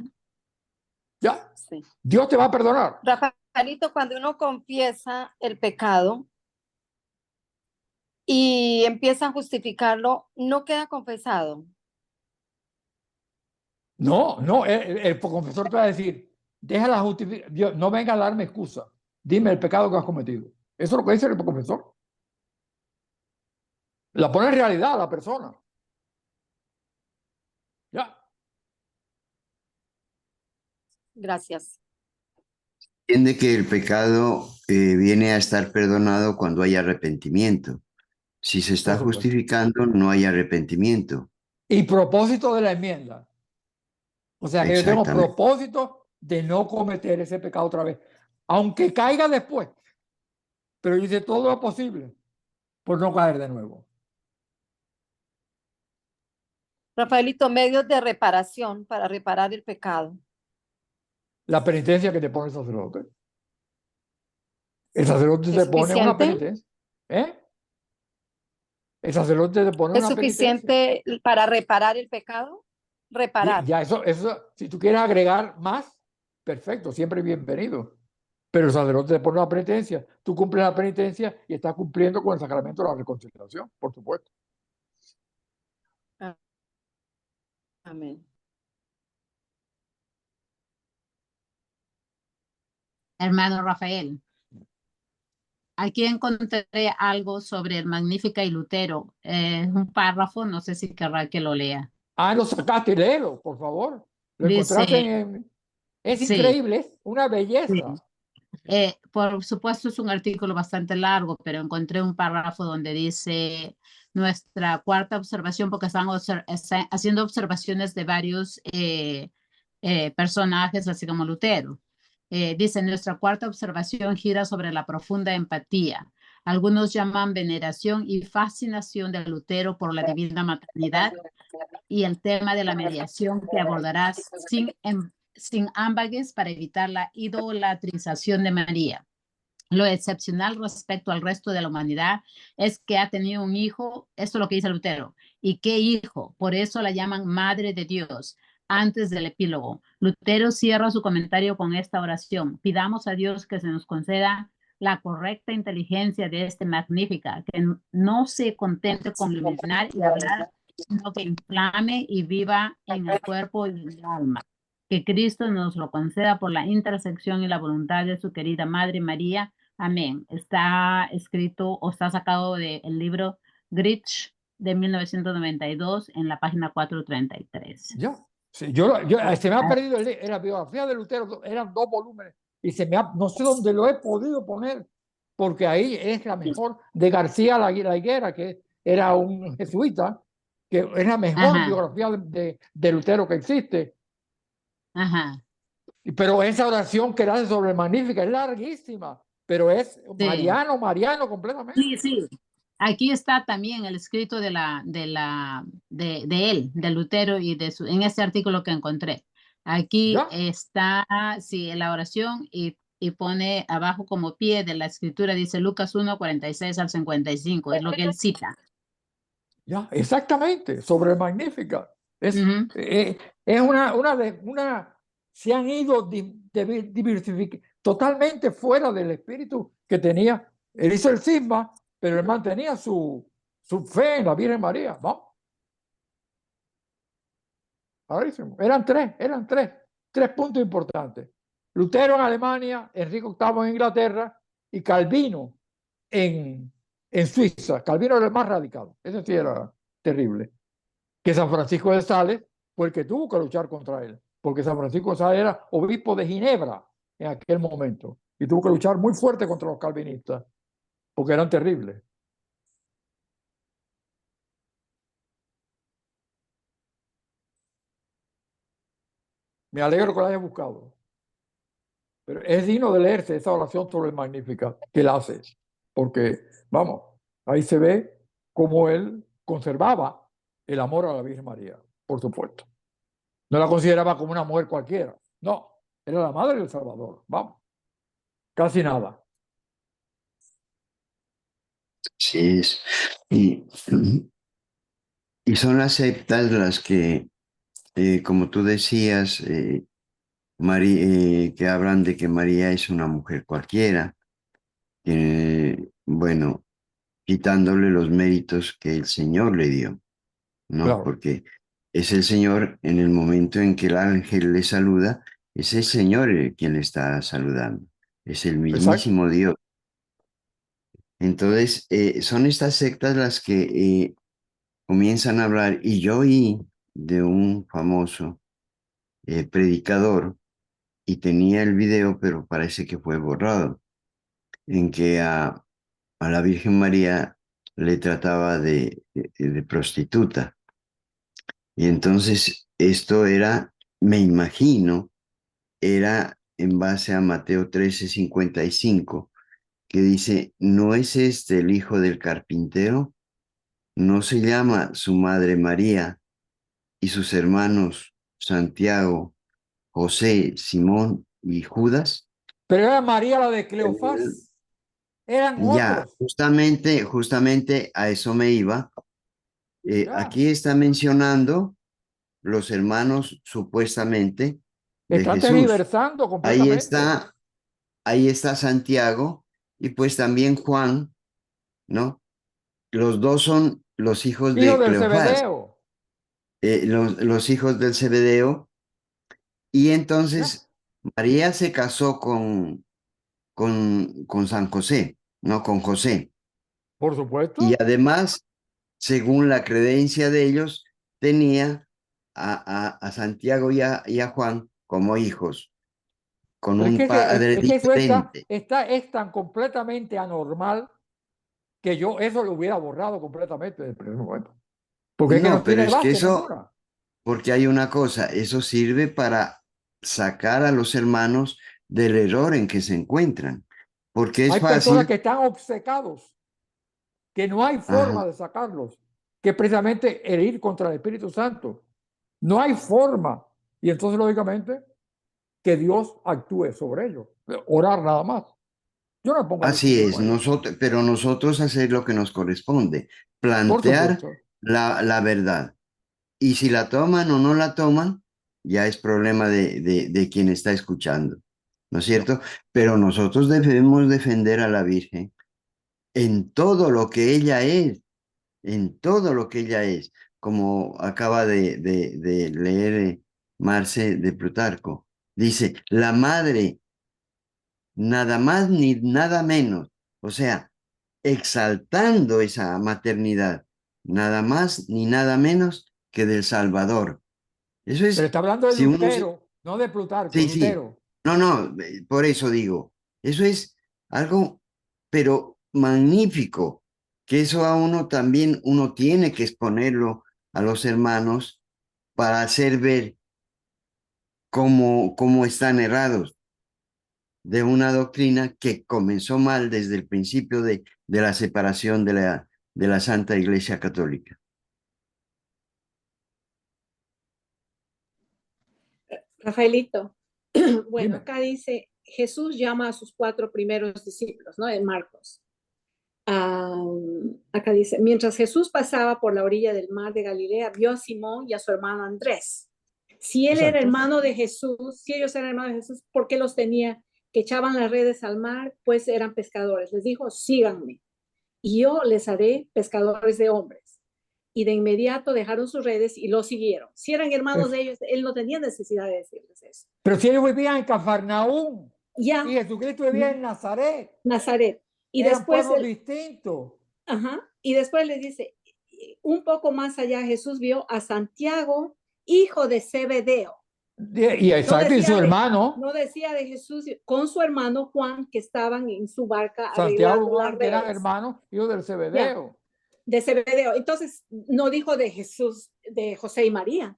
Ya. Sí. Dios te va a perdonar. Rafaelito, cuando uno confiesa el pecado, y empieza a justificarlo, no queda confesado. No, no, el confesor te va a decir, deja la justificación, no venga a darme excusa, dime el pecado que has cometido. Eso es lo que dice el confesor. La pone en realidad a la persona. Ya. Gracias. Entiende que el pecado viene a estar perdonado cuando hay arrepentimiento. Si se está Por supuesto. justificando, no hay arrepentimiento. Y propósito de la enmienda. O sea que yo tengo Exactamente. propósito de no cometer ese pecado otra vez, aunque caiga después. Pero yo hice todo lo posible por no caer de nuevo. Rafaelito, medios de reparación para reparar el pecado. La penitencia que te pone el sacerdote. El sacerdote ¿Es te pone una suficiente? penitencia. ¿Eh? El sacerdote te pone ¿Es una penitencia. suficiente para reparar el pecado? Reparar. Ya eso, si tú quieres agregar más, perfecto, siempre bienvenido. Pero el sacerdote te pone una penitencia. Tú cumples la penitencia y estás cumpliendo con el sacramento de la reconciliación, por supuesto. Amén. Hermano Rafael, aquí encontré algo sobre el Magnífica y Lutero. Un párrafo, no sé si querrá que lo lea. Ah, lo sacaste, léelo, por favor. Lo encontraste Dice, en... Es sí, increíble, es una belleza. sí. Por supuesto es un artículo bastante largo, pero encontré un párrafo donde dice nuestra cuarta observación, porque están haciendo observaciones de varios personajes, así como Lutero. Dice, nuestra cuarta observación gira sobre la profunda empatía. Algunos llaman veneración y fascinación de Lutero por la divina maternidad y el tema de la mediación que abordarás sin ámbages para evitar la idolatrización de María. Lo excepcional respecto al resto de la humanidad es que ha tenido un hijo, esto es lo que dice Lutero, y qué hijo, por eso la llaman Madre de Dios, antes del epílogo. Lutero cierra su comentario con esta oración: pidamos a Dios que se nos conceda la correcta inteligencia de este Magnífica, que no se contente con iluminar y hablar, sino que inflame y viva en el cuerpo y en el alma. Que Cristo nos lo conceda por la intersección y la voluntad de su querida Madre María. Amén. Está escrito o está sacado del libro Grich de 1992 en la página 433. Ya. Sí, se me ha perdido la biografía de Lutero, eran 2 volúmenes y no sé dónde lo he podido poner, porque ahí es la mejor, de García la Higuera, que era un jesuita, que es la mejor biografía de Lutero que existe. Ajá. Pero esa oración que él hace sobre Magnífica es larguísima, pero es Sí. mariano completamente. Sí, sí. Aquí está también el escrito de él, de Lutero, y en este artículo que encontré. Aquí ¿Ya? está, sí, la oración y pone abajo como pie de la escritura, dice Lucas 1, 46 al 55, es lo que él cita. Ya, exactamente, sobre Magnífica. Es se han ido diversificando totalmente fuera del espíritu que tenía. Él hizo el cisma, pero él mantenía su fe en la Virgen María. ¿Vamos? Clarísimo. Eran tres puntos importantes. Lutero en Alemania, Enrique VIII en Inglaterra y Calvino en Suiza. Calvino era el más radical. Ese sí era terrible. Que San Francisco de Sales fue el que tuvo que luchar contra él, porque San Francisco de Sales era obispo de Ginebra en aquel momento y tuvo que luchar muy fuerte contra los calvinistas, porque eran terribles. Me alegro que lo haya buscado. Pero es digno de leerse esa oración sobre el Magnífica que él hace, porque, vamos, ahí se ve cómo él conservaba el amor a la Virgen María, por supuesto. No la consideraba como una mujer cualquiera, no, era la madre del Salvador, vamos, casi nada. Sí, y son las sectas las que, como tú decías, que hablan de que María es una mujer cualquiera. Bueno, quitándole los méritos que el Señor le dio, ¿no? Claro. Porque es el Señor en el momento en que el ángel le saluda, es el Señor quien le está saludando, es el Exacto. mismísimo Dios. Entonces, son estas sectas las que comienzan a hablar, y yo oí de un famoso predicador, y tenía el video, pero parece que fue borrado, en que a la Virgen María le trataba de prostituta. Y entonces esto era, me imagino, era en base a Mateo 13:55, que dice, ¿no es este el hijo del carpintero? ¿No se llama su madre María y sus hermanos Santiago, José, Simón y Judas? Pero era María la de Cleofás. Eran Ya, otros. justamente a eso me iba. Ya. Aquí está mencionando los hermanos supuestamente de Está Jesús. tergiversando Ahí completamente. ahí está Santiago y pues también Juan, ¿no? Los dos son los hijos Hijo de del Cleofás, Zebedeo. los hijos del Zebedeo. Y Ya, entonces María se casó con San José, ¿no? Con José. por Y supuesto. además, según la creencia de ellos, tenía a Santiago y a Juan como hijos, con Pero un padre es que eso diferente. es tan completamente anormal que yo eso lo hubiera borrado completamente del primer momento. Porque es que no No, pero tiene es que base eso, ninguna. porque hay una cosa, eso sirve para sacar a los hermanos del error en que se encuentran, porque es Hay personas fácil, que están obcecados, que no hay ajá, forma de sacarlos, que precisamente el ir contra el Espíritu Santo. No hay forma. Y entonces, lógicamente, que Dios actúe sobre ellos. Orar nada más. Yo no me pongo a así discutir es, con ellos. pero nosotros hacer lo que nos corresponde, Por plantear supuesto. la verdad. Y si la toman o no la toman, ya es problema de quien está escuchando, ¿no es Ya. cierto? Pero nosotros debemos defender a la Virgen en todo lo que ella es, en todo lo que ella es, como acaba de leer Marce de Plutarco. Dice, la madre, nada más ni nada menos, o sea, exaltando esa maternidad, nada más ni nada menos que del Salvador. Eso Pero es, está hablando de si uno, Lutero, no de Plutarco, sí, sí, Lutero. no, no, por eso digo, eso es algo, pero magnífico, que eso a uno también, uno tiene que exponerlo a los hermanos para hacer ver cómo están errados de una doctrina que comenzó mal desde el principio de la separación de la Santa Iglesia Católica. Rafaelito, bueno, Dime. acá dice, Jesús llama a sus 4 primeros discípulos, ¿no? En Marcos. Acá dice, mientras Jesús pasaba por la orilla del mar de Galilea, vio a Simón y a su hermano Andrés. Si él era Exacto. hermano de Jesús, si ellos eran hermanos de Jesús, ¿por qué los tenía? Que echaban las redes al mar, pues eran pescadores. Les dijo, síganme y yo les haré pescadores de hombres. Y de inmediato dejaron sus redes y lo siguieron. Si eran hermanos de ellos, él no tenía necesidad de decirles eso. Pero si ellos vivían en Cafarnaúm Ya, y Jesucristo vivía en Nazaret, Nazaret. Y eran después, pueblos distintos. ajá, y después les dice, un poco más allá Jesús vio a Santiago, hijo de Zebedeo. Y exacto, y su hermano, no decía de Jesús, con su hermano Juan, que estaban en su barca Santiago, arreglando las Juan, que eran redes. hermanos, hijos del Ya, Zebedeo. de Zebedeo. Entonces, no dijo de Jesús, de José y María.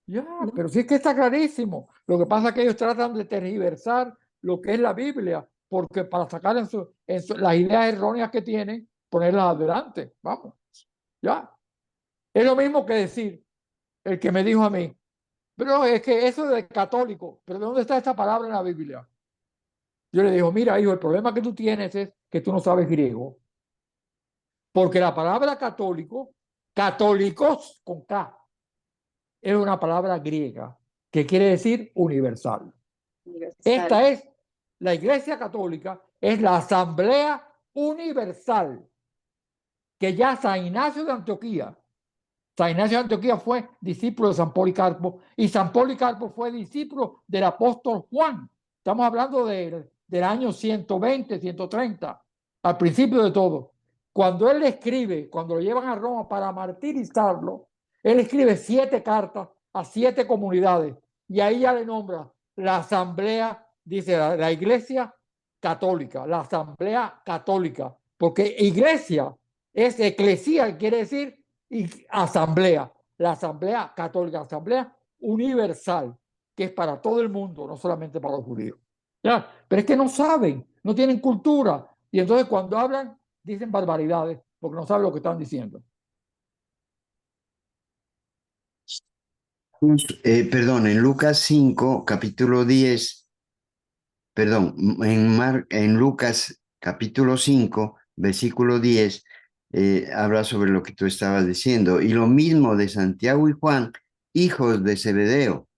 Ya, ¿no? pero sí es que está clarísimo. Lo que pasa es que ellos tratan de tergiversar lo que es la Biblia, porque para sacar las ideas erróneas que tienen, ponerlas adelante. Vamos, ya. Es lo mismo que decir, el que me dijo a mí, pero es que eso es de católico, pero ¿de dónde está esta palabra en la Biblia? Yo le digo, mira, hijo, el problema que tú tienes es que tú no sabes griego. Porque la palabra católico, católicos con K, es una palabra griega que quiere decir universal. Esta es la Iglesia Católica, es la Asamblea Universal. que ya San Ignacio de Antioquía fue discípulo de San Policarpo y San Policarpo fue discípulo del apóstol Juan. Estamos hablando del año 120, 130, al principio de todo. Cuando él escribe, cuando lo llevan a Roma para martirizarlo, él escribe 7 cartas a 7 comunidades y ahí ya le nombra la asamblea, dice la iglesia católica, la asamblea católica, porque iglesia es eclesía, quiere decir y asamblea, la asamblea católica, asamblea universal, que es para todo el mundo, no solamente para los judíos. ¿Ya? Pero es que no saben, no tienen cultura, y entonces cuando hablan dicen barbaridades porque no saben lo que están diciendo. Perdón, en Lucas 5, capítulo 10, perdón, en Lucas capítulo 5, versículo 10, habla sobre lo que tú estabas diciendo. Y lo mismo de Santiago y Juan, hijos de Zebedeo,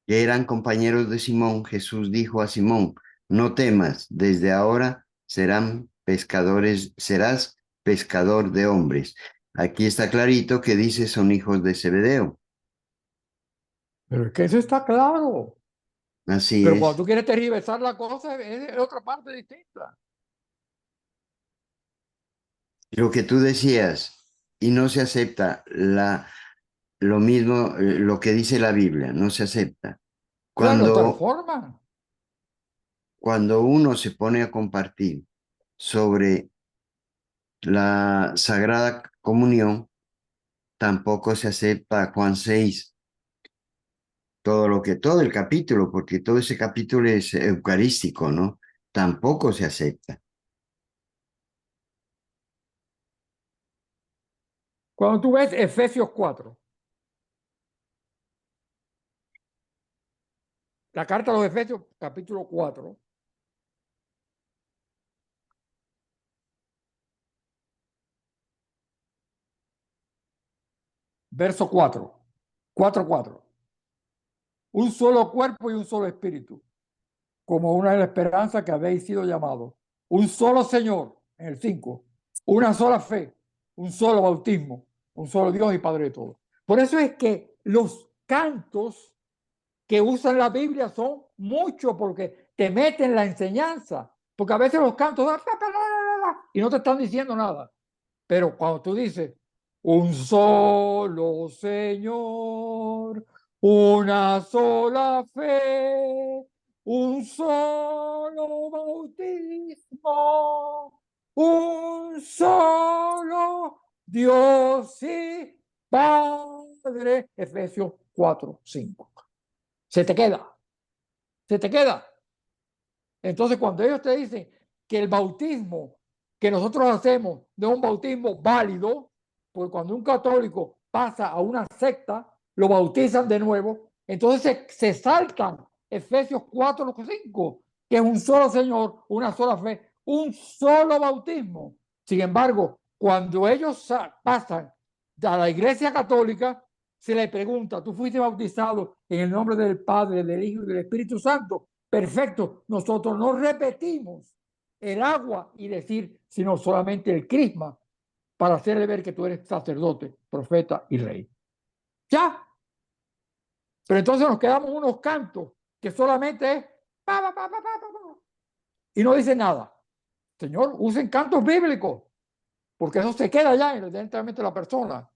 que eran compañeros de Simón. Jesús dijo a Simón, no temas, desde ahora serás pescador de hombres. Aquí está clarito que dice son hijos de Zebedeo. Pero es que eso está claro. Así Pero es. cuando tú quieres tergiversar la cosa, es otra parte distinta. Lo que tú decías, y no se acepta lo mismo, lo que dice la Biblia, no se acepta. Claro, transforman. Cuando uno se pone a compartir sobre la Sagrada Comunión, tampoco se acepta Juan 6, todo el capítulo, porque todo ese capítulo es eucarístico, ¿no? Tampoco se acepta. Cuando tú ves Efesios 4, la carta a los Efesios, capítulo 4, verso 4, 4:4. Un solo cuerpo y un solo espíritu, como una de la esperanza que habéis sido llamados. Un solo Señor, en el 5. Una sola fe, un solo bautismo, un solo Dios y Padre de todos. Por eso es que los cantos que usan la Biblia son muchos, porque te meten la enseñanza. Porque a veces los cantos y no te están diciendo nada. Pero cuando tú dices, un solo Señor, una sola fe, un solo bautismo, un solo Dios y Padre. Efesios 4:5. Se te queda. Se te queda. Entonces, cuando ellos te dicen que el bautismo que nosotros hacemos no es un bautismo válido, porque cuando un católico pasa a una secta, lo bautizan de nuevo, entonces se saltan Efesios 4:5, que es un solo Señor, una sola fe, un solo bautismo. Sin embargo, cuando ellos pasan a la Iglesia Católica, se les pregunta, ¿tú fuiste bautizado en el nombre del Padre, del Hijo y del Espíritu Santo? Perfecto, nosotros no repetimos el agua y decir, sino solamente el crisma para hacerle ver que tú eres sacerdote, profeta y rey. Ya. Pero entonces nos quedamos unos cantos que solamente es y no dice nada. Señor, usen cantos bíblicos, porque eso se queda ya evidentemente la persona.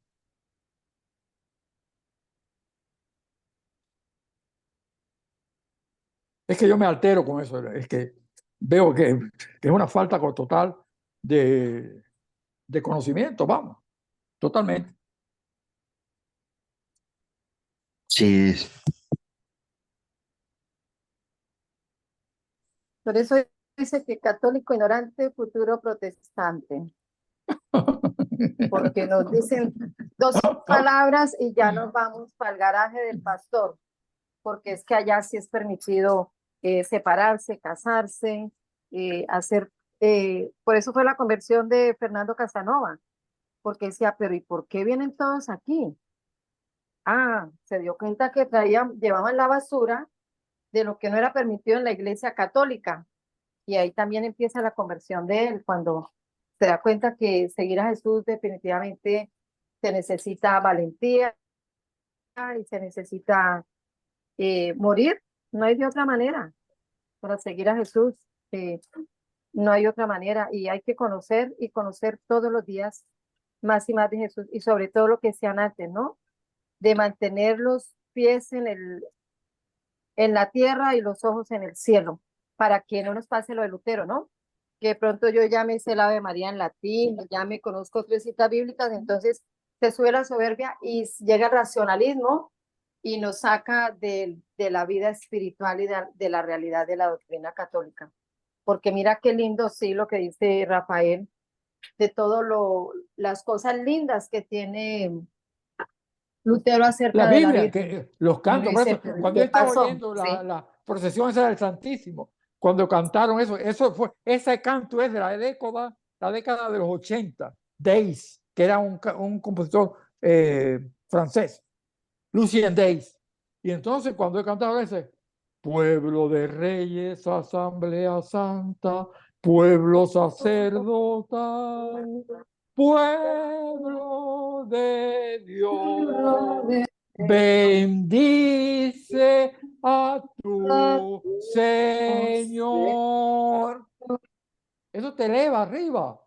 Es que yo me altero con eso, es que veo que es una falta total de conocimiento, vamos, totalmente. Sí, es. Por eso dice que católico ignorante, futuro protestante. Porque nos dicen 2 palabras y ya nos vamos para el garaje del pastor, porque es que allá sí es permitido separarse, casarse, hacer, por eso fue la conversión de Fernando Casanova, porque decía, pero ¿y por qué vienen todos aquí? Ah, se dio cuenta que llevaban la basura de lo que no era permitido en la iglesia católica, y ahí también empieza la conversión de él, cuando se da cuenta que seguir a Jesús definitivamente se necesita valentía y se necesita morir. No hay de otra manera para seguir a Jesús. No hay otra manera y hay que conocer y conocer todos los días más y más de Jesús y sobre todo lo que sean antes, ¿no? De mantener los pies en la tierra y los ojos en el cielo, para que no nos pase lo de Lutero, ¿no? Que de pronto yo ya me sé el Ave María en latín, ya me conozco 3 citas bíblicas, entonces se sube la soberbia y llega el racionalismo y nos saca de la vida espiritual y de la realidad de la doctrina católica. Porque mira qué lindo, sí, lo que dice Rafael, de todo las cosas lindas que tiene Lutero acerca La de la Biblia, Virgen. que los cantos, por eso, cuando yo estaba oyendo la procesión esa del Santísimo, cuando cantaron ese canto es de la década de los 80, Deis, que era un compositor francés, Lucien Deis. Y entonces cuando él cantaba ese, pueblo de reyes, asamblea santa, pueblo sacerdotal, pueblo de Dios, bendice a tu Señor. Eso te eleva arriba.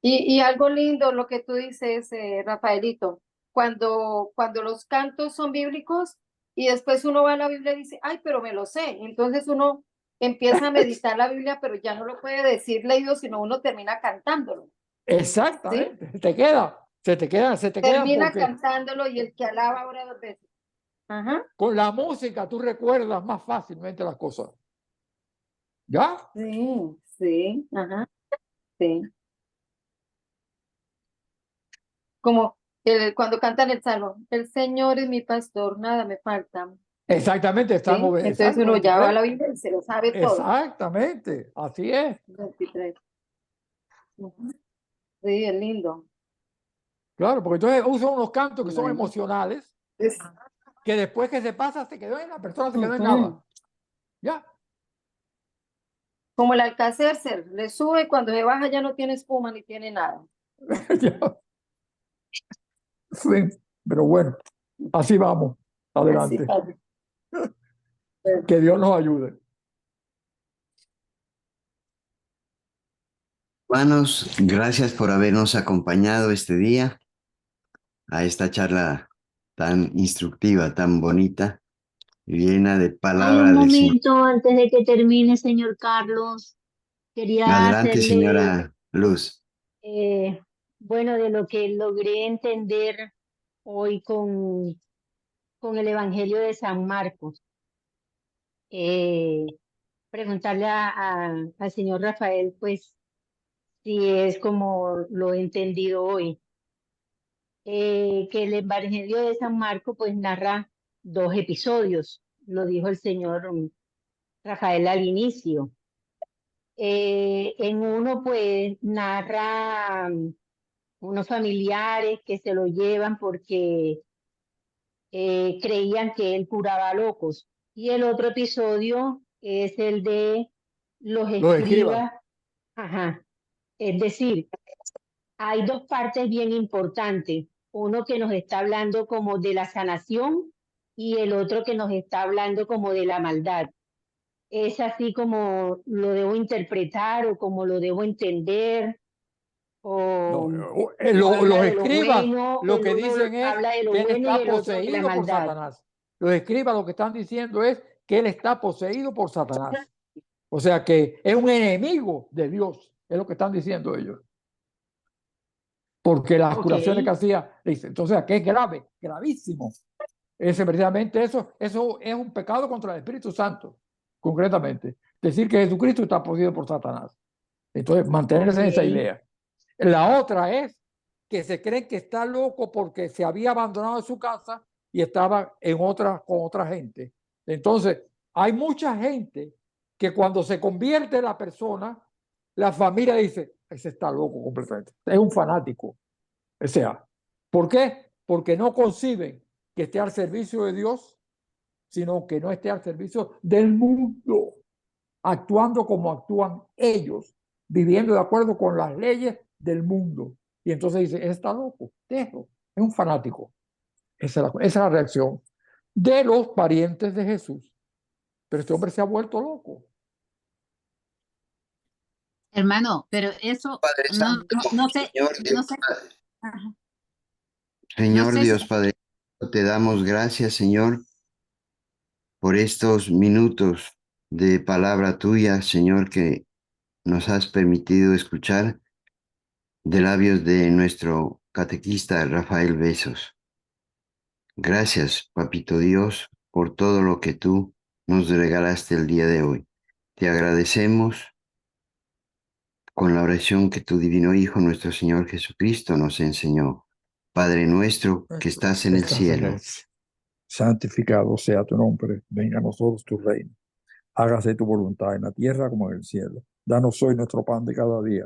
Y algo lindo lo que tú dices, Rafaelito, cuando los cantos son bíblicos y después uno va a la Biblia y dice, ay, pero me lo sé. Entonces uno empieza a meditar la Biblia, pero ya no lo puede decir leído, sino uno termina cantándolo. Exactamente, ¿Sí? se te queda. Termina cantándolo y el que alaba ahora 2 veces. Ajá. Con la música tú recuerdas más fácilmente las cosas. ¿Ya? Sí, sí, ajá, sí. Como cuando cantan el salmo, el Señor es mi pastor, nada me falta. Exactamente, estamos. ¿Sí? Entonces uno ya va a la Biblia y se lo sabe todo. Exactamente, así es. 23. Sí, es lindo. Claro, porque entonces usan unos cantos que son emocionales, Es, que después que se pasa, se quedó en la persona, se quedó en nada. Ya. como el Alcacercer, le sube y cuando se baja ya no tiene espuma ni tiene nada. Ya. Sí, pero bueno, así vamos, adelante. Así. Que Dios nos ayude. Hermanos, gracias por habernos acompañado este día a esta charla tan instructiva, tan bonita, llena de Hay palabras un del Señor. momento antes de que termine, señor Carlos. Quería Adelante, hacerle, señora Luz. bueno, de lo que logré entender hoy con el Evangelio de San Marcos. Preguntarle al señor Rafael, pues, si es como lo he entendido hoy. Que el Evangelio de San Marcos, pues, narra 2 episodios, lo dijo el señor Rafael al inicio. En uno, pues, narra unos familiares que se lo llevan porque creían que él curaba locos. Y el otro episodio es el de los escribas. Ajá. Es decir, hay 2 partes bien importantes. Uno que nos está hablando como de la sanación y el otro que nos está hablando como de la maldad. ¿Es así como lo debo interpretar o como lo debo entender? O Los escribas lo que el uno dicen es habla de lo que él bueno y está el otro de la poseído por maldad. Satanás. Los escribas lo que están diciendo es que él está poseído por Satanás. O sea que es un enemigo de Dios, es lo que están diciendo ellos. Porque las curaciones que hacía, dice, entonces aquí es grave, gravísimo. Precisamente eso es un pecado contra el Espíritu Santo, concretamente. Decir que Jesucristo está poseído por Satanás. Entonces, mantenerse en esa idea. La otra es que se cree que está loco porque se había abandonado de su casa y estaba con otra gente. Entonces, hay mucha gente que cuando se convierte la persona, la familia dice, ese está loco completamente, es un fanático. O sea, ¿por qué? Porque no conciben que esté al servicio de Dios, sino que no esté al servicio del mundo. actuando como actúan ellos, viviendo de acuerdo con las leyes del mundo. Y entonces dice, está loco, déjalo, es un fanático. Esa es la reacción de los parientes de Jesús. Pero este hombre se ha vuelto loco. Hermano, pero eso Padre Santo, no sé, Señor no Dios, sé. Ajá. Señor No sé Dios si- Padre, te damos gracias, Señor, por estos minutos de palabra tuya, Señor, que nos has permitido escuchar de labios de nuestro catequista Rafael Besos. Gracias, Papito Dios, por todo lo que tú nos regalaste el día de hoy. Te agradecemos con la oración que tu divino Hijo, nuestro Señor Jesucristo, nos enseñó. Padre nuestro que estás en el cielo. Santificado sea tu nombre, venga a nosotros tu reino. Hágase tu voluntad en la tierra como en el cielo. Danos hoy nuestro pan de cada día.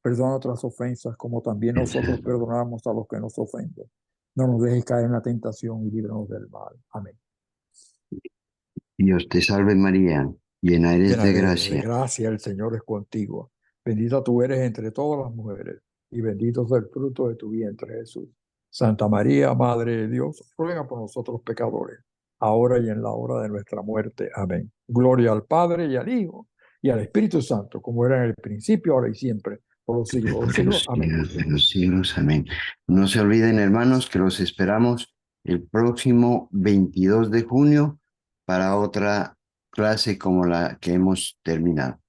Perdona nuestras ofensas como también nosotros perdonamos a los que nos ofenden. No nos dejes caer en la tentación y líbranos del mal. Amén. Dios te salve María, llena eres de gracia. Gracia, el Señor es contigo. Bendita tú eres entre todas las mujeres y bendito es el fruto de tu vientre, Jesús. Santa María, Madre de Dios, ruega por nosotros pecadores, ahora y en la hora de nuestra muerte. Amén. Gloria al Padre y al Hijo y al Espíritu Santo, como era en el principio, ahora y siempre, por los siglos de los siglos. Amén. De los siglos, amén. No se olviden, hermanos, que los esperamos el próximo 22 de junio para otra clase como la que hemos terminado.